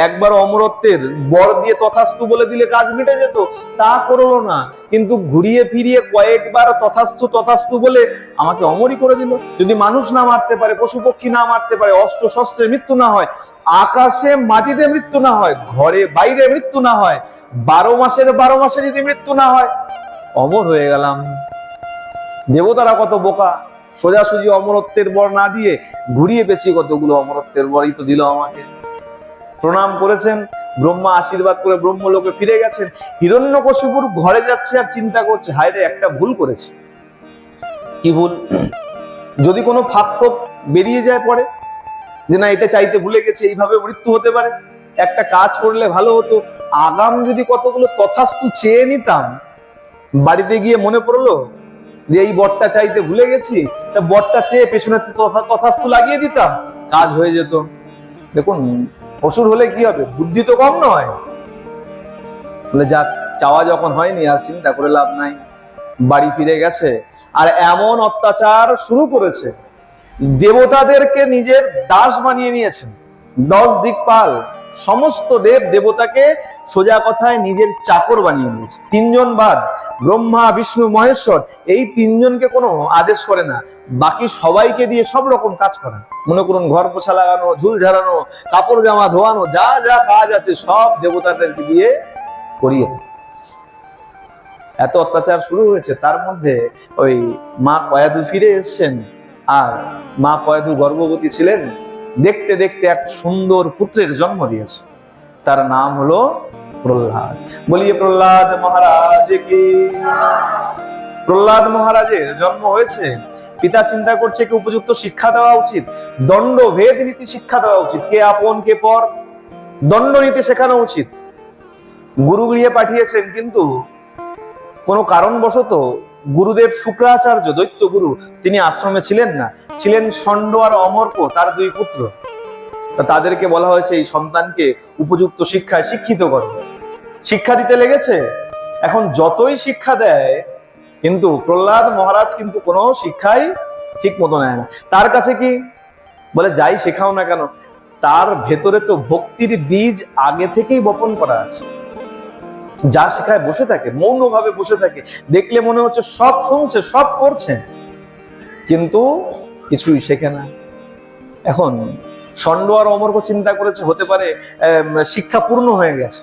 একবার অমরত্বের বর দিয়ে তথাস্তু বলে দিলে কাজ মিটে যেত, তা করলো না, কিন্তু ঘুরিয়ে ফিরিয়ে কয়েকবার তথাস্তু বলে আমাকে অমরই করে দিল। যদি মানুষ না মারতে পারে, পশু পক্ষী না মারতে পারে, অস্ত্র শস্ত্রে মৃত্যু না হয়, আকাশে মাটিতে মৃত্যু না হয়, ঘরে বাইরে মৃত্যু না হয়, 12 মাসে যদি মৃত্যু না হয়, অমর হয়ে গেলাম। দেবতারা কত বোকা, সোজাসুজি অমরত্বের বর না দিয়ে ঘুরিয়ে পেঁচিয়ে কতগুলো অমরত্বের বরই তো দিল আমাকে। প্রণাম করেছেন, ব্রহ্মা আশীর্বাদ করে ব্রহ্মলোকে ফিরে গেছেন। হিরণ্যকশিপুর ঘরে যাচ্ছে আর চিন্তা করছে, হায় রে, একটা ভুল করেছি। কি ভুল? যদি কোনো ফাঁক ফোক বেরিয়ে যায় পরে, যে না এটা চাইতে ভুলে গেছে, এইভাবে মৃত্যু হতে পারে, একটা কাজ করলে ভালো হতো। আগাম যদি কতগুলো তথাস্তু চেয়ে নিতাম, বাড়িতে গিয়ে মনে পড়লো যে এই বরটা চাইতে ভুলে গেছি, তা বরটা চেয়ে পেছনে তথাস্তু লাগিয়ে দিতাম, কাজ হয়ে যেত। দেখুন, অসুর হলে কি হবে, বুদ্ধি তো কম নয়। বলে যাক, চাওয়া যখন হয়নি আর চিন্তা করে লাভ নাই। বাড়ি ফিরে গেছে আর এমন অত্যাচার শুরু করেছে, দেবতাদেরকে নিজের দাস বানিয়ে নিয়েছেন। 10 দিকপাল সমস্ত দেব দেবতাকে সোজা কথায় নিজের চাকর বানিয়ে নিয়েছে। 3 জন বাদ, ব্রহ্মা বিষ্ণু মহেশ্বর, এই 3 জনকে কোনো আদেশ করে না, বাকি সবাইকে দিয়ে সব রকম কাজ করায়। মনে করুন, ঘর পোছা লাগানো, ঝুল ঝাড়ানো, কাপড় জামা ধোয়ানো, যা যা কাজ আছে সব দেবতাদেরকে দিয়ে করিয়ে। এত অত্যাচার শুরু হয়েছে, তার মধ্যে ওই মা কয়াধু ফিরে এসছেন। আর মা কয়াধু গর্ভবতী ছিলেন, দেখতে দেখতে এক সুন্দর পুত্রের জন্ম দিয়েছে। তার নাম হলো প্রহ্লাদ। বলিয়ে প্রহ্লাদ মহারাজ কি। প্রহ্লাদ মহারাজের জন্ম হয়েছে। পিতা চিন্তা করছে কি উপযুক্ত শিক্ষা দেওয়া উচিত, দণ্ড ভেদ নীতি শিক্ষা দেওয়া উচিত, কে আপন কে পর, দণ্ড নীতি শেখানো উচিত। গুরু গৃহে পাঠিয়েছেন, কিন্তু কোনো কারণবশত গুরুদেব শুক্রাচার্য দৈত্য গুরু, তিনি আশ্রমে ছিলেন না, ছিলেন ষণ্ড আর অমর্ক, তার 2 পুত্র। তাদেরকে বলা হয়েছে এই সন্তানকে উপযুক্ত শিক্ষায় শিক্ষিত করো। শিক্ষা দিতে লেগেছে। এখন যতই শিক্ষা দেয়, কিন্তু প্রহ্লাদ মহারাজ কিন্তু কোনো শিক্ষাই ঠিক মতো নেয় না। তার কাছে কি বলে, যাই শেখাও না কেন, তার ভেতরে তো ভক্তির বীজ আগে থেকেই বপন করা আছে। যা শেখায় বসে থাকে, মৌনভাবে বসে থাকে, দেখলে মনে হচ্ছে সব শুনছে, সব করছে, কিন্তু কিছুই শেখে না। এখন ষণ্ড আর অমর্ক চিন্তা করেছে, হতে পারে শিক্ষা পূর্ণ হয়ে গেছে,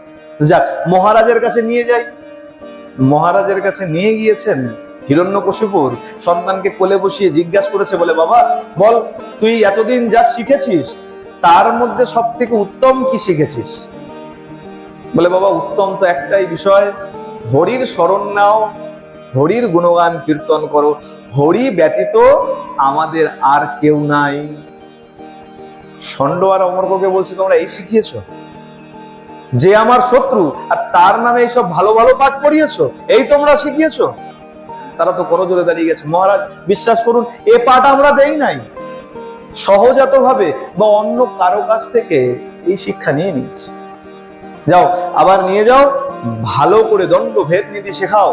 যাক মহারাজের কাছে নিয়ে যাই। মহারাজের কাছে নিয়ে গিয়েছেন। হিরণ্যকশিপুর সন্তানকে কোলে বসিয়ে জিজ্ঞাসা করেছে, বলে বাবা বল, তুই এতদিন যা শিখেছিস তার মধ্যে সব থেকে উত্তম কি শিখেছিস? বলে বাবা, উত্তম তো একটাই বিষয়, হরির শরণ নাও, হরির গুণগান কীর্তন করো, হরি ব্যতীত আমাদের আর কেউ নাই। ষণ্ড আর অমর্ককে বলছে, তোমরা এই শিখিয়েছো? যে আমার শত্রু আর তার নামে এইসব ভালো ভালো পাঠ করিয়েছো, এই তোমরা শিখিয়েছো? তারা তো করজোড়ে দাঁড়িয়ে গেছে। মহারাজ বিশ্বাস করুন, এ পাঠ আমরা দেই নাই, সহজাত ভাবে বা অন্য কারো কাছ থেকে এই শিক্ষা নিয়ে নিয়েছি। যাও, আবার নিয়ে যাও, ভালো করে দণ্ড ভেদ নীতি শেখাও,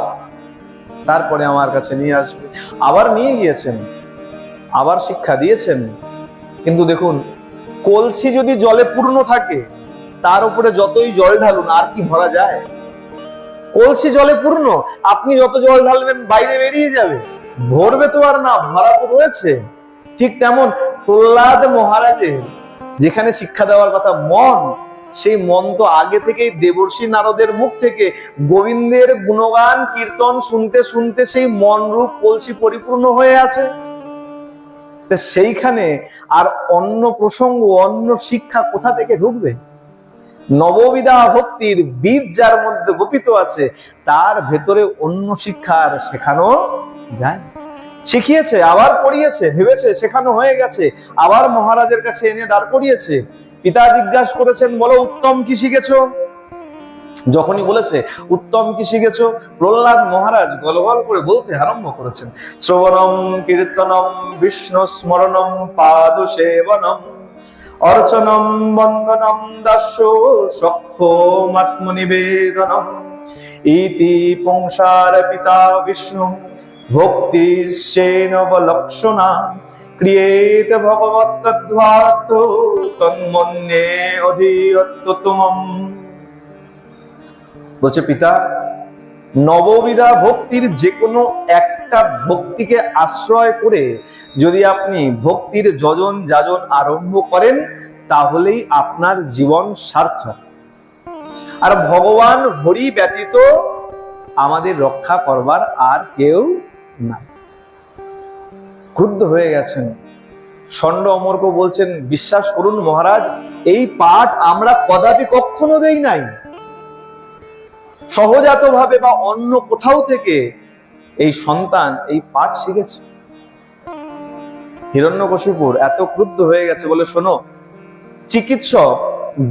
তারপরে আমার কাছে নিয়ে আসবে। আবার নিয়ে গিয়েছেন, আবার শিক্ষা দিয়েছেন। কিন্তু দেখুন, কলসি যদি জলে পূর্ণ থাকে, তার উপরে যতই জল ঢালুন আর কি ভরা যায়? কলসি জলে পূর্ণ, আপনি যত জল ঢালবেন বাইরে বেরিয়ে যাবে, ভরবে তো আর না, ভরা তো রয়েছে। ঠিক তেমন প্রহ্লাদ মহারাজের যেখানে শিক্ষা দেওয়ার কথা মন, সেই মন তো আগে থেকেই দেবর্ষি নারদের মুখ থেকে গোবিন্দের গুণগান কীর্তন শুনতে শুনতে সেই মন রূপ কলসি পরিপূর্ণ হয়ে আছে। সেইখানে আর অন্য প্রসঙ্গ, অন্য শিক্ষা কোথা থেকে ঢুকবে? নববিধা ভক্তির বীজ যার মধ্যে বপিত আছে, তার ভেতরে অন্য শিক্ষা আর শেখানো যায়। শিখিয়েছে, আবার পড়িয়েছে, ভেবেছে শেখানো হয়ে গেছে, আবার মহারাজের কাছে এনে দাঁড় করিয়েছে। পিতা জিজ্ঞাসা করেছেন, বলো উত্তম কি শিখেছো? যখনই বলেছে উত্তম কি শিখেছো, প্রহ্লাদ মহারাজ গলগল করে বলতে আরম্ভ করেছেন, শ্রবণম কীর্তনম বিষ্ণু স্মরণম পাদ সেবনম অর্চনম বন্দনম দাস্য সখ্যমাত্মনিবেদনম ইতি পুংসার পিতা বিষ্ণু ভক্তিশ্চেনবলক্ষণা ক্রিয়েত ভগবত্তদ্ভাত তন্মন্যে অধিয়ত্তমম। বলছে, পিতা, নববিধা ভক্তির যে কোনো একটা ভক্তিকে আশ্রয় করে যদি আপনি ভক্তির যজন যাজন আরম্ভ করেন, তাহলেই আপনার জীবন সার্থক। আর ভগবান হরি ব্যতীত আমাদের রক্ষা করবার আর কেউ নাই। ক্রুদ্ধ হয়ে গেছেন ষণ্ড অমর্ক বলছেন, বিশ্বাস করুন মহারাজ, এই পাঠ আমরা কদাপি কখনো দেই নাই। সহজাত ভাবে বা অন্য কোথাও থেকে এই সন্তান এই পাঠ শিখেছে। হিরণ্যকশিপুর এত ক্রুদ্ধ হয়ে গেছে, বলে শোনো, চিকিৎসক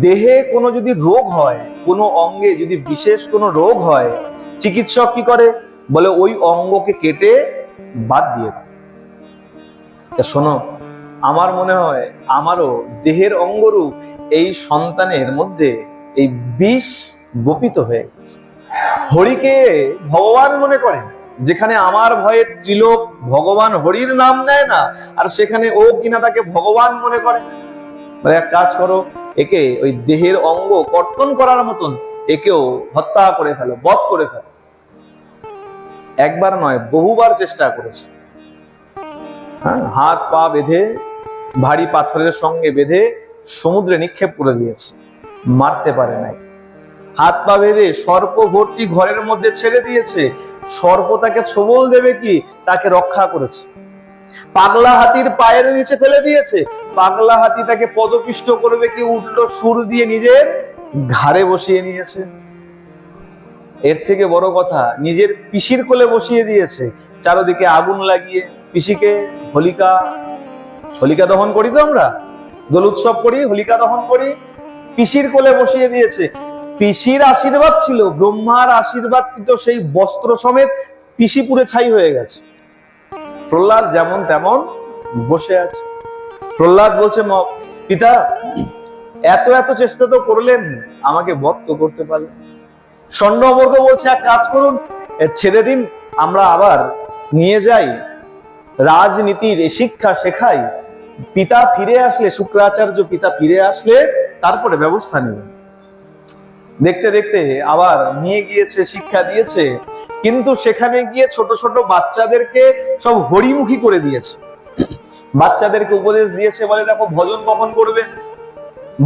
দেহে কোনো যদি রোগ হয়, কোনো অঙ্গে যদি বিশেষ কোনো রোগ হয়, চিকিৎসক কি করে? বলে ওই অঙ্গকে কেটে বাদ দিয়ে দেয়। শোনো, আমার মনে হয় আমারও দেহের অঙ্গরূপ এই সন্তানের মধ্যে এই বিষ বপিত হয়ে গেছে। হরিকে ভগবান মনে করে, যেখানে আমার ভয়ে ত্রিলোক ভগবান হরির নাম নেয় না, আর সেখানে ও কিনা তাকে ভগবান মনে করে। এক কাজ করো, একে ওই দেহের অঙ্গ কর্তন করার মতন একেও হত্যা করে ফেলো, বধ করে ফেলো। একবার নয়, বহুবার চেষ্টা করেছে। হাত পা বেঁধে ভারী পাথরের সঙ্গে বেঁধে সমুদ্রে নিক্ষেপ করে দিয়েছে, মারতে পারে নাই। হাত পা বেঁধে সর্প ভর্তি ঘরের মধ্যে ছেড়ে দিয়েছে, সর্প তাকে ছোবল দেবে কি, তাকে রক্ষা করেছে। পাগলা হাতির পায়ের নিচে ফেলে দিয়েছে, পাগলা হাতি তাকে পদপিষ্ট করবে কি, উল্টো সুর দিয়ে নিজের ঘাড়ে বসিয়ে নিয়েছে। এর থেকে বড় কথা, নিজের পিসির কোলে বসিয়ে দিয়েছে, চারদিকে আগুন লাগিয়ে। পিসিকে হোলিকা দহন করি, তো আমরা দোল উৎসব করি, হোলিকা দহন করি, পিসির কোলে বসিয়ে দিয়েছে। পিসির আশীর্বাদ ছিল, ব্রহ্মার আশীর্বাদ, কিন্তু সেই বস্ত্র সমেত পিসি পুড়ে ছাই হয়ে গেছে। প্রহ্লাদ যেমন তেমন বসে আছে। প্রহ্লাদ বলছে, পিতা এত এত চেষ্টা তো করলেন, আমাকে বধ তো করতে পারলেন। ষণ্ড অমর্ক বলছে, এক কাজ করুন, ছেড়ে দিন, আমরা আবার নিয়ে যাই, রাজনীতির শিক্ষা শেখাই, পিতা ফিরে আসলে, শুক্রাচার্য পিতা ফিরে আসলে তারপরে ব্যবস্থা নেবেন। দেখতে দেখতে আবার নিয়ে গিয়েছে, শিক্ষা দিয়েছে, কিন্তু সেখানে গিয়ে ছোট ছোট বাচ্চাদেরকে সব হরিমুখী করে দিয়েছে। বাচ্চাদেরকে উপদেশ দিয়েছে, বলে দেখো ভজন কখন করবে,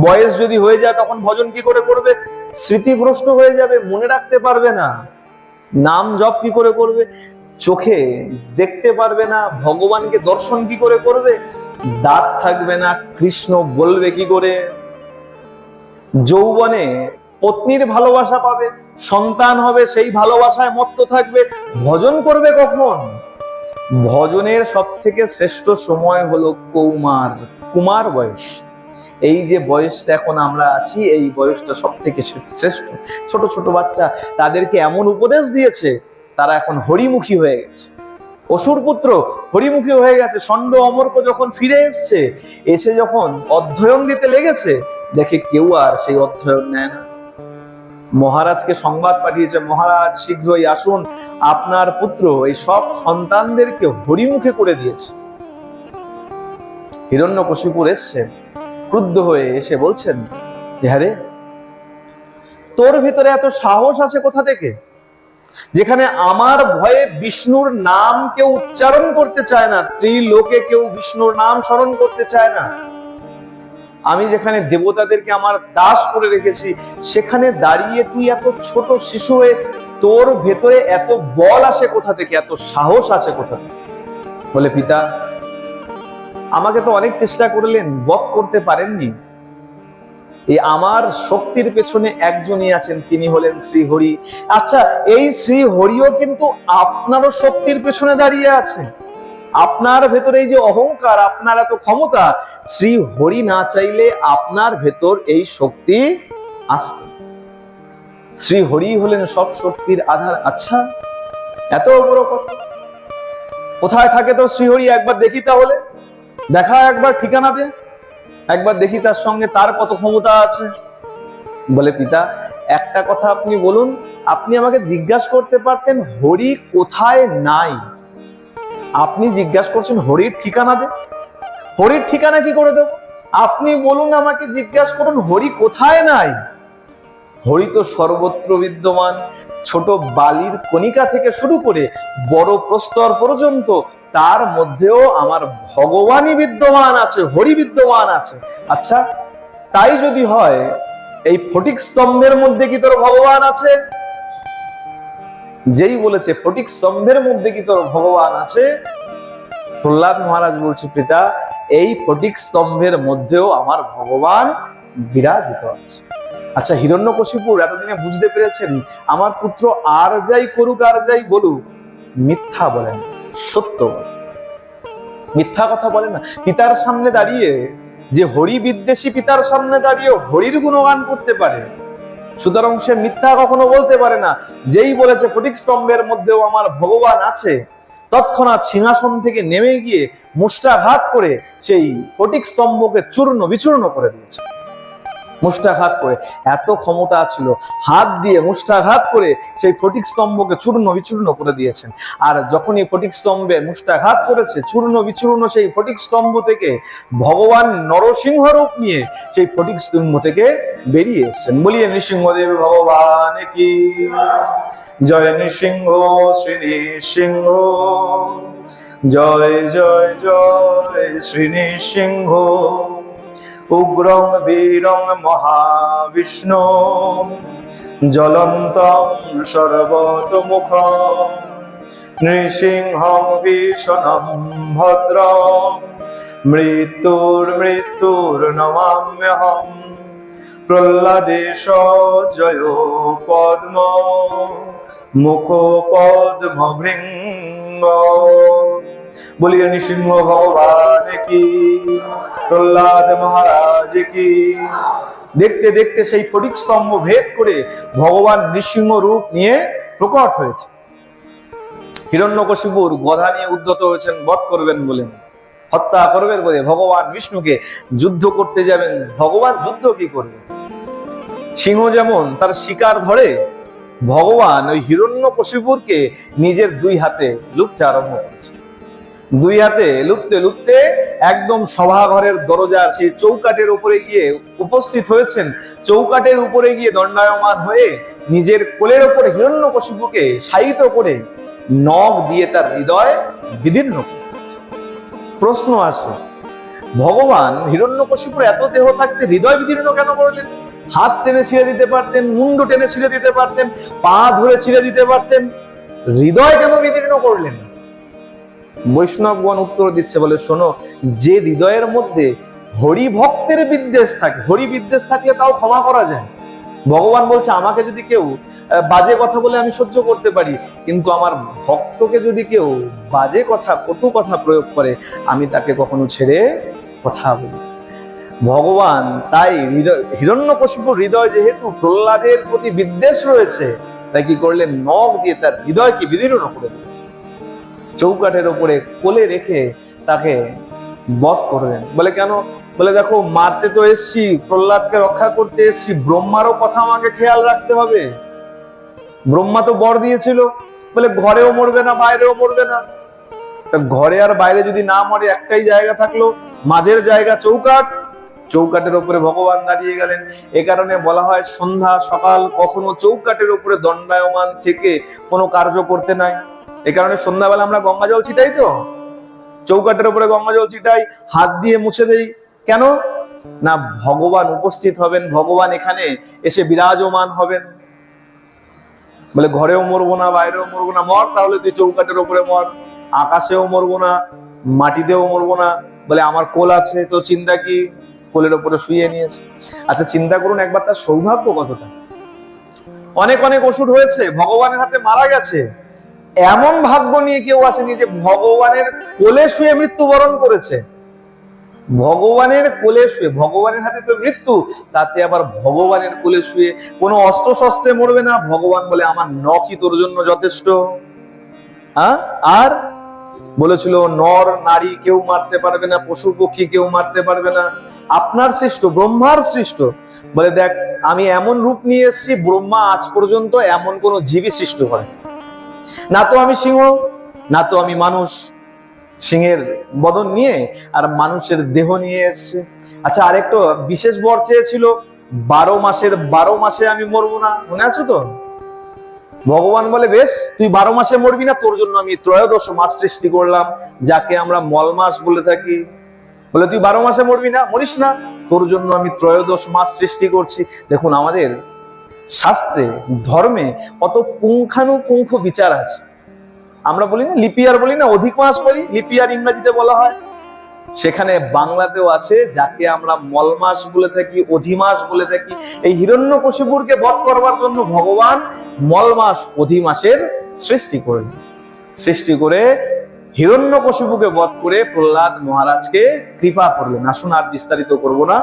বয়স যদি হয়ে যায় তখন ভজন কি করে করবে, স্মৃতিভ্রষ্ট হয়ে যাবে, মনে রাখতে পারবে না, নাম জপ কি করে করবে, চোখে দেখতে পারবে না, ভগবানকে দর্শন কি করে করবে, দাঁত থাকবে না, কৃষ্ণ বলবে কি করে, যৌবনে পত্নীর ভালোবাসা পাবে, সন্তান হবে, সেই ভালোবাসায় মত্ত থাকবে, ভজন করবে কখন? ভজনের সব থেকে শ্রেষ্ঠ সময় হলো কুমার বয়স। এই যে বয়সটা এখন আমরা আছি, এই বয়সটা সব থেকে শ্রেষ্ঠ। ছোট ছোট বাচ্চা, তাদেরকে এমন উপদেশ দিয়েছে, তারা এখন হরিমুখী হয়ে গেছে। অসুর পুত্র হরিমুখী হয়ে গেছে। ষণ্ড অমর্ক যখন ফিরে এসছে, এসে যখন অধ্যয়ন দিতে লেগেছে, দেখে কেউ আর সেই অধ্যয়ন নেয় না। মহারাজকে সংবাদ পাঠিয়েছে, মহারাজ শীঘ্রই আসুন, আপনার পুত্র এই সব সন্তানদেরকে হরিমুখে করে দিয়েছে। হিরণ্যকশিপুর এসছে, ক্রুদ্ধ হয়ে এসে বলছেন, হ্যাঁ, তোর ভিতরে এত সাহস আছে কোথা থেকে, যেখানে আমার ভয়ে বিষ্ণুর নাম কেউ উচ্চারণ করতে চায় না, ত্রিলোকে কেউ বিষ্ণুর নাম স্মরণ করতে চায় না। আমি যেখানে দেবতাদেরকে আমার দাস করে রেখেছি, সেখানে দাঁড়িয়ে তুই এত ছোট শিশু হয়ে তোর ভেতরে এত বল আসে কোথা থেকে, এত সাহস আসে কোথা থেকে? বলে, পিতা আমাকে তো অনেক চেষ্টা করলেন, বধ করতে পারেননি। এই আমার শক্তির পেছনে একজনই আছেন, তিনি হলেন শ্রীহরি। আচ্ছা, এই শ্রীহরিও কিন্তু আপনারও শক্তির পেছনে দাঁড়িয়ে আছে। আপনার ভেতরে এই যে অহংকার, আপনার এত ক্ষমতা, শ্রীহরি না চাইলে আপনার ভেতর এই শক্তি আসত। শ্রীহরি হলেন সব শক্তির আধার। আচ্ছা, এত বড় কথা, কোথায় থাকে তো শ্রীহরি? একবার দেখি, তাহলে দেখা, একবার ঠিকানা দে, একবার দেখি তার সঙ্গে তার কত ক্ষমতা আছে। বলে, পিতা একটা কথা আপনি বলুন, আপনি আমাকে জিজ্ঞাসা করতে পারতেন হরি কোথায় নাই, আপনি জিজ্ঞাসা করছেন হরির ঠিকানা দে। হরির ঠিকানা কি করে দেব? আপনি বলুন, আমাকে জিজ্ঞাসা করুন হরি কোথায় নাই। হরি তো সর্বত্র বিদ্যমান, ছোট বালির কণিকা থেকে শুরু করে বড় প্রস্তর পর্যন্ত, তার মধ্যেও আমার ভগবানই বিদ্যমান আছে, হরি বিদ্যমান আছে। আচ্ছা, তাই যদি হয়, এই ফটিক স্তম্ভের মধ্যে কি তোর ভগবান আছে? যেই বলেছে ফটিক স্তম্ভের মধ্যে কি তোর ভগবান আছে, প্রহ্লাদ মহারাজ বলছে, পিতা এই ফটিক স্তম্ভের মধ্যেও আমার ভগবান বিরাজিত আছে। আচ্ছা, হিরণ্যকশিপুর এতদিনে বুঝতে পেরেছেন আমার পুত্র আর যাই করুক আর যাই বলুক মিথ্যা বলেন, সত্য বলেন, মিথ্যা কথা বলে না। পিতার সামনে দাঁড়িয়ে, যে হরি বিদ্বেষী পিতার সামনে দাঁড়িয়ে হরির গুণগান করতে পারে, সুতরাং সে মিথ্যা কখনো বলতে পারে না। যেই বলেছে ফটিক স্তম্ভের মধ্যেও আমার ভগবান আছে, তৎক্ষণাৎ সিংহাসন থেকে নেমে গিয়ে মুষ্টাঘাত করে সেই ফটিক স্তম্ভকে চূর্ণ বিচূর্ণ করে দিয়েছে। মুষ্টাঘাত করে, এত ক্ষমতা ছিল, হাত দিয়ে মুষ্টাঘাত করে সেই ফটিক স্তম্ভকে চূর্ণ বিচূর্ণ করে দিয়েছেন। আর যখনই ফটিক স্তম্ভে মুষ্টাঘাত করেছে, চূর্ণ বিচূর্ণ সেই ফটিক স্তম্ভ থেকে ভগবান নরসিংহ রূপ নিয়ে সেই ফটিক স্তম্ভ থেকে বেরিয়ে এসেছেন। বলিয়ে নৃসিংহদেব ভগবান কি জয়, নৃসিংহ শ্রী নৃসিংহ জয়, জয় জয় শ্রী নৃসিংহ। উগ্রং বীরং মহাবিষ্ণু জ্বলন্তং সর্বতোমুখং নৃসিংহং ভীষণং ভদ্রং মৃত্যুর নমাম্যহং প্রহ্লাদেশ জয় পদ্ম মুখ পদ্ম ভৃঙ্গ। বলিয়ে নৃসিংহ ভগবান কি, প্রহ্লাদ মহারাজ কি। দেখতে দেখতে সেই ফটিক স্তম্ভ ভেদ করে ভগবান নৃসিংহ রূপ নিয়ে প্রকট হয়েছে। হিরণ্যকশিপুর গদা নিয়ে উদ্ধত হয়েছেন, বধ করবেন বলেন, হত্যা করবেন বলে ভগবান বিষ্ণুকে যুদ্ধ করতে যাবেন। ভগবান যুদ্ধ কি করবে? সিংহ যেমন তার শিকার ধরে, ভগবান ওই হিরণ্যকশিপুরকে নিজের দুই হাতে লুপতে আরম্ভ করেছে। দুই হাতে লুপতে লুপতে একদম সভাঘরের দরজার সেই চৌকাটের উপরে গিয়ে উপস্থিত হয়েছেন। চৌকাটের উপরে গিয়ে দণ্ডায়মান হয়ে নিজের কোলের উপরে হিরণ্যকশিপুকে শায়িত করে নখ দিয়ে তার হৃদয় বিদীর্ণ করেছে। প্রশ্ন আসে, ভগবান হিরণ্যকশিপুর এত দেহ থাকতে হৃদয় বিদীর্ণ কেন করলেন? হাত টেনে ছিঁড়ে দিতে পারতেন, মুন্ডু টেনে ছিঁড়ে দিতে পারতেন, পা ধরে ছিঁড়ে দিতে পারতেন, হৃদয় কেন বিদীর্ণ করলেন? বৈষ্ণবগণ উত্তর দিচ্ছে, বলে শোনো, যে হৃদয়ের মধ্যে হরি ভক্তের বিদ্বেষ থাকে, হরি বিদ্বেষ থাকলে তাও ক্ষমা করা যায়। ভগবান বলছে আমাকে যদি কেউ বাজে কথা বলে আমি সহ্য করতে পারি, কিন্তু আমার ভক্তকে যদি কেউ বাজে কথা, কটু কথা প্রয়োগ করে, আমি তাকে কখনো ছেড়ে কথা বলি। ভগবান তাই হিরণ্যকশিপুর হৃদয় যেহেতু প্রহ্লাদের প্রতি বিদ্বেষ রয়েছে, তাই কি করলেন? নখ দিয়ে তার হৃদয়কে বিদীর্ণ করে দিলেন। চৌকাঠের উপরে কোলে রেখে তাকে বধ করলেন। বলে কেন? বলে দেখো, মারতে তো এসছি, প্রহ্লাদকে রক্ষা করতে এসছি, ব্রহ্মারও কথা আমাকে খেয়াল রাখতে হবে। ব্রহ্মা তো বর দিয়েছিল, বলে ঘরেও মরবে না, বাইরেও মরবে না। তা ঘরে আর বাইরে যদি না মরে, একটাই জায়গা থাকলো, মাঝের জায়গা চৌকাঠ। চৌকাঠের উপরে ভগবান দাঁড়িয়ে গেলেন। এ কারণে বলা হয় সন্ধ্যা সকাল কখনো চৌকাঠের উপরে দণ্ডায়মান থেকে কোনো কার্য করতে নাই। এ কারণে সন্ধ্যাবেলা আমরা গঙ্গা জল ছিটাই, তো চৌকাঠের উপরে গঙ্গা জল ছিটাই, হাত দিয়ে মুছে দেই। কেন না? ভগবান উপস্থিত হবেন, ভগবান এখানে এসে বিরাজমান হবেন। বলে ঘরেও মরবো না, বাইরেও মরবো না। মর তাহলে তুই চৌকাঠের উপরে মর, আকাশেও মরবো না, মাটিতেও মরবো না। বলে আমার কোল আছে, তো চিন্তা কি? কোলের উপরে শুয়ে নিয়েছে। আচ্ছা চিন্তা করুন একবার তার সৌভাগ্য কতটা। অনেক অনেক ওষুধ হয়েছে, ভগবানের হাতে মারা গেছে, এমন ভাগ্য নিয়ে কেউ আসেনি যে ভগবানের কোলে শুয়ে মৃত্যুবরণ করেছে। ভগবানের কোলে শুয়ে, ভগবানের হাতে তো মৃত্যু, তাতে আবার ভগবানের কোলে শুয়ে কোনো অস্ত্র শস্ত্রে মরবে না। ভগবান বলে আমার নখই তোর জন্য যথেষ্ট। আর বলেছিল নর নারী কেউ মারতে পারবে না, পশু পক্ষী কেউ মারতে পারবে না, আপনার সৃষ্ট, ব্রহ্মার সৃষ্ট। বলে দেখ, আমি এমন রূপ নিয়ে এসেছি, ব্রহ্মা আজ পর্যন্ত এমন কোন জীবী সৃষ্টি করে না। তো আমি সিংহ, না তো আমি মানুষ। সিংহের বদন নিয়ে আর মানুষের দেহ নিয়ে এসছে। আচ্ছা, আরেকটা বিশেষ বর চেয়েছিল, 12 মাসে আমি মরবো না, মনে আছে তো? ভগবান বলে বেশ, তুই 12 মাসে মরবি না, তোর জন্য আমি 13 মাস সৃষ্টি করলাম, যাকে আমরা মল মাস বলে থাকি। বলে তুই 12 মাসে মরবি না, মরিস না, তোর জন্য আমি 13 মাস সৃষ্টি করছি। দেখুন আমাদের শাস্ত্রে, ধর্মে কত পুঙ্খানুপুঙ্খ বিচার আছে। আমরা বলি না লিপিয়ার, বলি না অধিক মাস বলি, লিপিয়ার ইংরেজিতে বলা হয়। সেখানে বাংলাতেও আছে, যাকে আমরা মলমাস বলে থাকি, অধিমাস বলে থাকি। এই হিরণ্যকশিপুরকে বধ করবার জন্য ভগবান মলমাস অধিমাসের সৃষ্টি করলেন। সৃষ্টি করে হিরণ্যকশিপুকে বধ করে প্রহ্লাদ মহারাজকে কৃপা করলেন। আসুন আর বিস্তারিত করব না।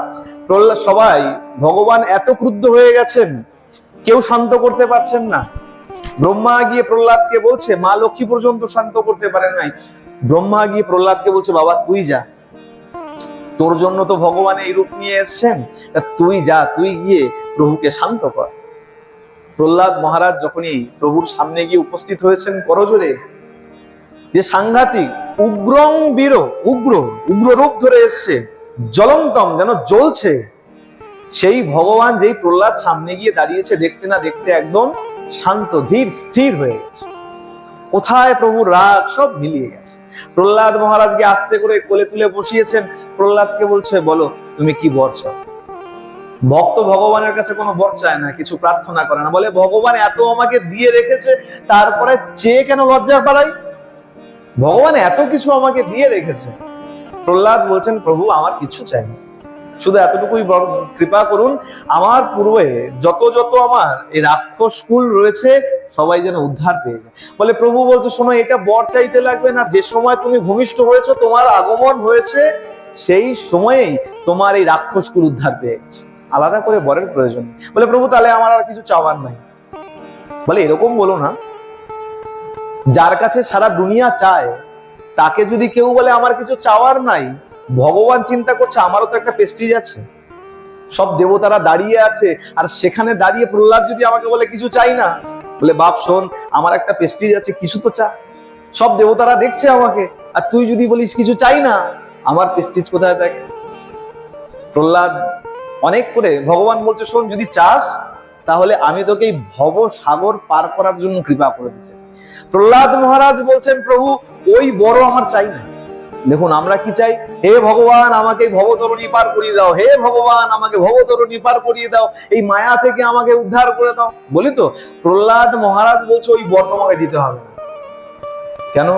প্রহ্লাদ সবাই, ভগবান এত ক্রুদ্ধ হয়ে গেছেন, কেউ শান্ত করতে পারছেন না। ব্রহ্মা গিয়ে প্রহ্লাদকে বলছে, মা লক্ষ্মী পর্যন্ত শান্ত করতে পারেন নাই। ব্রহ্মা গিয়ে প্রহ্লাদকে বলছে, বাবা তুই যা, তোর জন্য তো ভগবান এই রূপ নিয়ে এসছেন, তুই যা, তুই গিয়ে প্রভুকে শান্ত কর। প্রহ্লাদ মহারাজ যখনই প্রভুর সামনে গিয়ে উপস্থিত হয়েছেন করজোড়ে, যে সাংঘাতিক উগ্রং বীর, উগ্র উগ্র রূপ ধরে এসছে, জ্বলন্তম, যেন জ্বলছে, সেই ভগবান যেই প্রহ্লাদ সামনে গিয়ে দাঁড়িয়েছে, দেখতে না দেখতে একদম শান্ত, ধীর, স্থির হয়ে গেছে। কোথায় প্রভুর রাগ সব মিলিয়ে গেছে। প্রহ্লাদ মহারাজকে আস্তে করে কোলে তুলে বসিয়েছেন। প্রহ্লাদকে বলছে, বলো তুমি কি বর চাও? ভক্ত ভগবানের কাছে কোনো বর চায় না, কিছু প্রার্থনা করে না, বলে ভগবান এত আমাকে দিয়ে রেখেছে, তারপরে চেয়ে কেন লজ্জা বাড়াই? ভগবান এত কিছু আমাকে দিয়ে রেখেছে। প্রহ্লাদ বলছেন, প্রভু আমার কিছু চাই না, শুধু এতটুকুই কৃপা করুন, আমার পূর্বে যত যত আমার এই রাক্ষস কুল রয়েছে সবাই যেন উদ্ধার পেয়ে যায়। বলে প্রভু বলছে, শোনো, এটা বর চাইতে লাগবে না, যে সময় তুমি ভূমিষ্ঠ হয়েছো, তোমার আগমন হয়েছে, সেই সময়েই তোমার এই রাক্ষস কুল উদ্ধার পেয়ে গেছে, আলাদা করে বরের প্রয়োজন নেই। বলে প্রভু তাহলে আমার আর কিছু চাওয়ার নাই। বলে এরকম বলো না, যার কাছে সারা দুনিয়া চায়, তাকে যদি কেউ বলে আমার কিছু চাওয়ার নাই, ভগবান চিন্তা করছে আমারও তো একটা প্রেস্টিজ আছে, সব দেবতারা দাঁড়িয়ে আছে, আর সেখানে দাঁড়িয়ে প্রহ্লাদ যদি আমাকে বলে কিছু চাই না, বলে বাপ শোন, আমার একটা প্রেস্টিজ আছে, কিছু তো চা, সব দেবতারা দেখছে আমাকে, আর তুই যদি বলিস কিছু চাই না, আমার প্রেস্টিজ কোথায় থাকে? প্রহ্লাদ অনেক করে, ভগবান বলছে, শোন, যদি চাস তাহলে আমি তোকে এই ভব সাগর পার করার জন্য কৃপা করে দিতে। প্রহ্লাদ মহারাজ বলছেন, প্রভু ওই বড় আমার চাই না। দেখুন আমরা কি চাই, হে ভগবান আমাকে ভবতরণী পার করিয়ে দাও, হে ভগবান আমাকে ভবতরণী পার করিয়ে দাও, এই মায়া থেকে আমাকে উদ্ধার করে দাও, বলি তো। প্রহ্লাদ মহারাজ বলছে, ওই বর তোমাকে দিতে হবে না। কেন?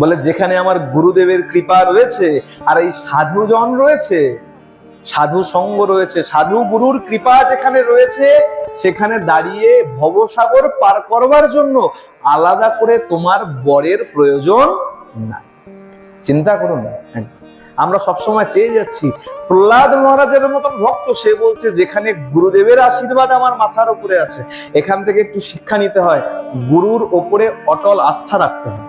বলে যেখানে আমার গুরুদেবের কৃপা রয়েছে, আর এই সাধুজন রয়েছে, সাধু সঙ্গ রয়েছে, সাধু গুরুর কৃপা যেখানে রয়েছে, সেখানে দাঁড়িয়ে ভবসাগর পার করবার জন্য আলাদা করে তোমার বরের প্রয়োজন নাই। চিন্তা করুন, আমরা সবসময় চেয়ে যাচ্ছি, প্রহ্লাদ মহারাজের মতন ভক্ত, সে বলছে যেখানে গুরুদেবের আশীর্বাদ আমার মাথার উপরে আছে, এখান থেকে একটু শিক্ষা নিতে হয়, গুরুর ওপরে অটল আস্থা রাখতে হয়।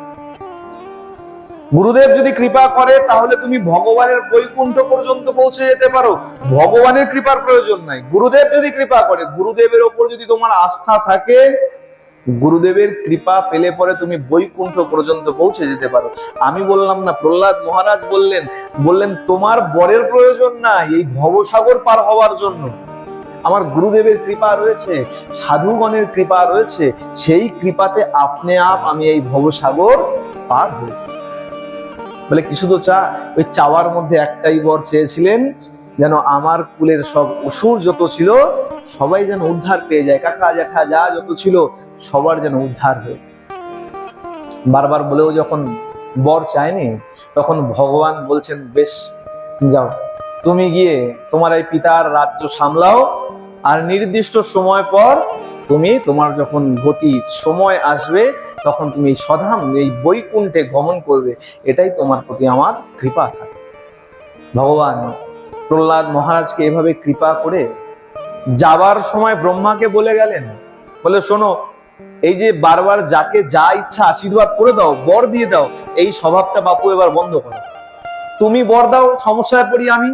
গুরুদেব যদি কৃপা করে তাহলে তুমি ভগবানের বৈকুণ্ঠ পর্যন্ত পৌঁছে যেতে পারো, ভগবানের কৃপার প্রয়োজন নাই। গুরুদেব যদি কৃপা করে, গুরুদেবের ওপর যদি তোমার আস্থা থাকে, গুরুদেবের কৃপা পেলে পরে তুমি বৈকুণ্ঠ পর্যন্ত পৌঁছে যেতে পারো। আমি বললাম না, প্রহ্লাদ মহারাজ বললেন তোমার বরের প্রয়োজন নাই, এই ভবসাগর পার হওয়ার জন্য আমার গুরুদেবের কৃপা রয়েছে, সাধুগণের কৃপা রয়েছে, সেই কৃপাতে আপনি আমি এই ভবসাগর পার হয়ে যাই। বলে কিছু তো চা। ওই চাওয়ার মধ্যে একটাই বর চেয়েছিলেন, যেন আমার কুলের সব অসুর যত ছিল সবাই যেন উদ্ধার পেয়ে যায়, কাকা জ্যাঠা যা যত ছিল সবার যেন উদ্ধার হয়ে। বারবার বলেও যখন বর চায়নি, তখন ভগবান বলছেন, বেশ যাও, তুমি গিয়ে তোমার এই পিতার রাজ্য সামলাও, আর নির্দিষ্ট সময় পর তুমি, তোমার যখন গতির সময় আসবে, তখন তুমি এই সধাম, এই বৈকুণ্ঠে গমন করবে, এটাই তোমার প্রতি আমার কৃপা থাকে। ভগবান প্রহ্লাদ মহারাজকে এভাবে কৃপা করে যাবার সময় ব্রহ্মাকে বলে গেলেন, বলে শোনো, এই যে বারবার যাকে যা ইচ্ছা আশীর্বাদ করে দাও, বর দিয়ে দাও, এই স্বভাবটা বাপু এবার বন্ধ করো। তুমি বর দাও, সমস্যায় পড়ি আমি।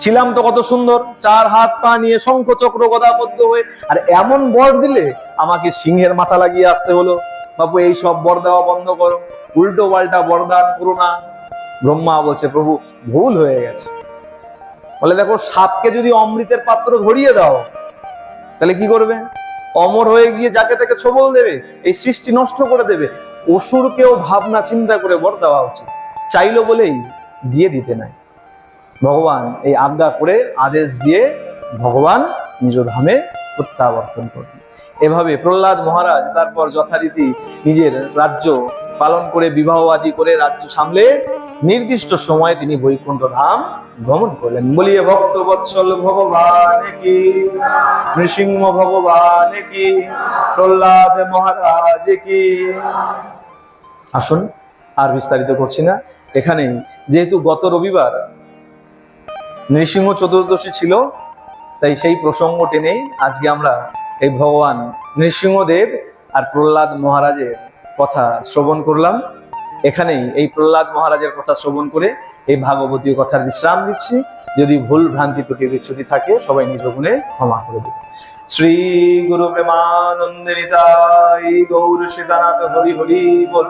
ছিলাম তো কত সুন্দর, 4 হাত পা নিয়ে শঙ্খ চক্র গদাবদ্ধ হয়ে, আর এমন বর দিলে আমাকে সিংহের মাথা লাগিয়ে আসতে হলো। বাপু এই সব বর দেওয়া বন্ধ করো, উল্টো পাল্টা বরদান করো না। ব্রহ্মা বলছে, প্রভু ভুল হয়ে গেছে। বলে দেখো, সাপকে যদি অমৃতের পাত্র ধরিয়ে দাও, তাহলে কি করবে? অমর হয়ে গিয়ে যাকে তাকে ছোবল দেবে, এই সৃষ্টি নষ্ট করে দেবে। অসুরকেও ভাবনা চিন্তা করে বর দেওয়া উচিত, চাইলো বলেই দিয়ে দিতে নাই। ভগবান এই আজ্ঞা করে, আদেশ দিয়ে ভগবান নিজ ধামে প্রত্যাবর্তন করলেন। এভাবে প্রহ্লাদ মহারাজ তারপর যথারীতি নিজের রাজ্য পালন করে, বিবাহ আদি করে রাজ্য সামলে নির্দিষ্ট সময়ে তিনি বৈকুণ্ঠ ধাম গমন করলেন। বলিয়ে ভক্ত বৎসল ভগবান কি, নৃসিংহ ভগবান কি, প্রহ্লাদ মহারাজ কি। আসুন, আর বিস্তারিত করছি না। এখানে যেহেতু গত রবিবার নৃসিংহ চতুর্দশী ছিল, তাই সেই প্রসঙ্গ টেনেই আজকে আমরা এই ভগবান নৃসিংহদেব আর প্রহ্লাদ মহারাজের কথা শ্রবণ করলাম। এখানেই এই প্রহ্লাদ মহারাজের কথা শ্রবণ করে এই ভাগবতীয় কথার বিশ্রাম দিচ্ছি। যদি ভুল ভ্রান্তি ত্রুটি বিচ্যুতি থাকে সবাই নিজ গুণে ক্ষমা করে দেবে। শ্রী গুরু প্রেমানন্দে নিতাই গৌর সীতানাথ হরি হরি বল।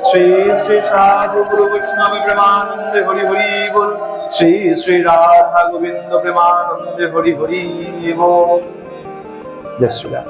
শ্রী শ্রী সাধু গুরু বৈষ্ণব প্রেমানন্দে হরি হরি বল। শ্রী শ্রী রাধা গোবিন্দ প্রেমানন্দে হরি হরি বল। জয় শ্রী রাম।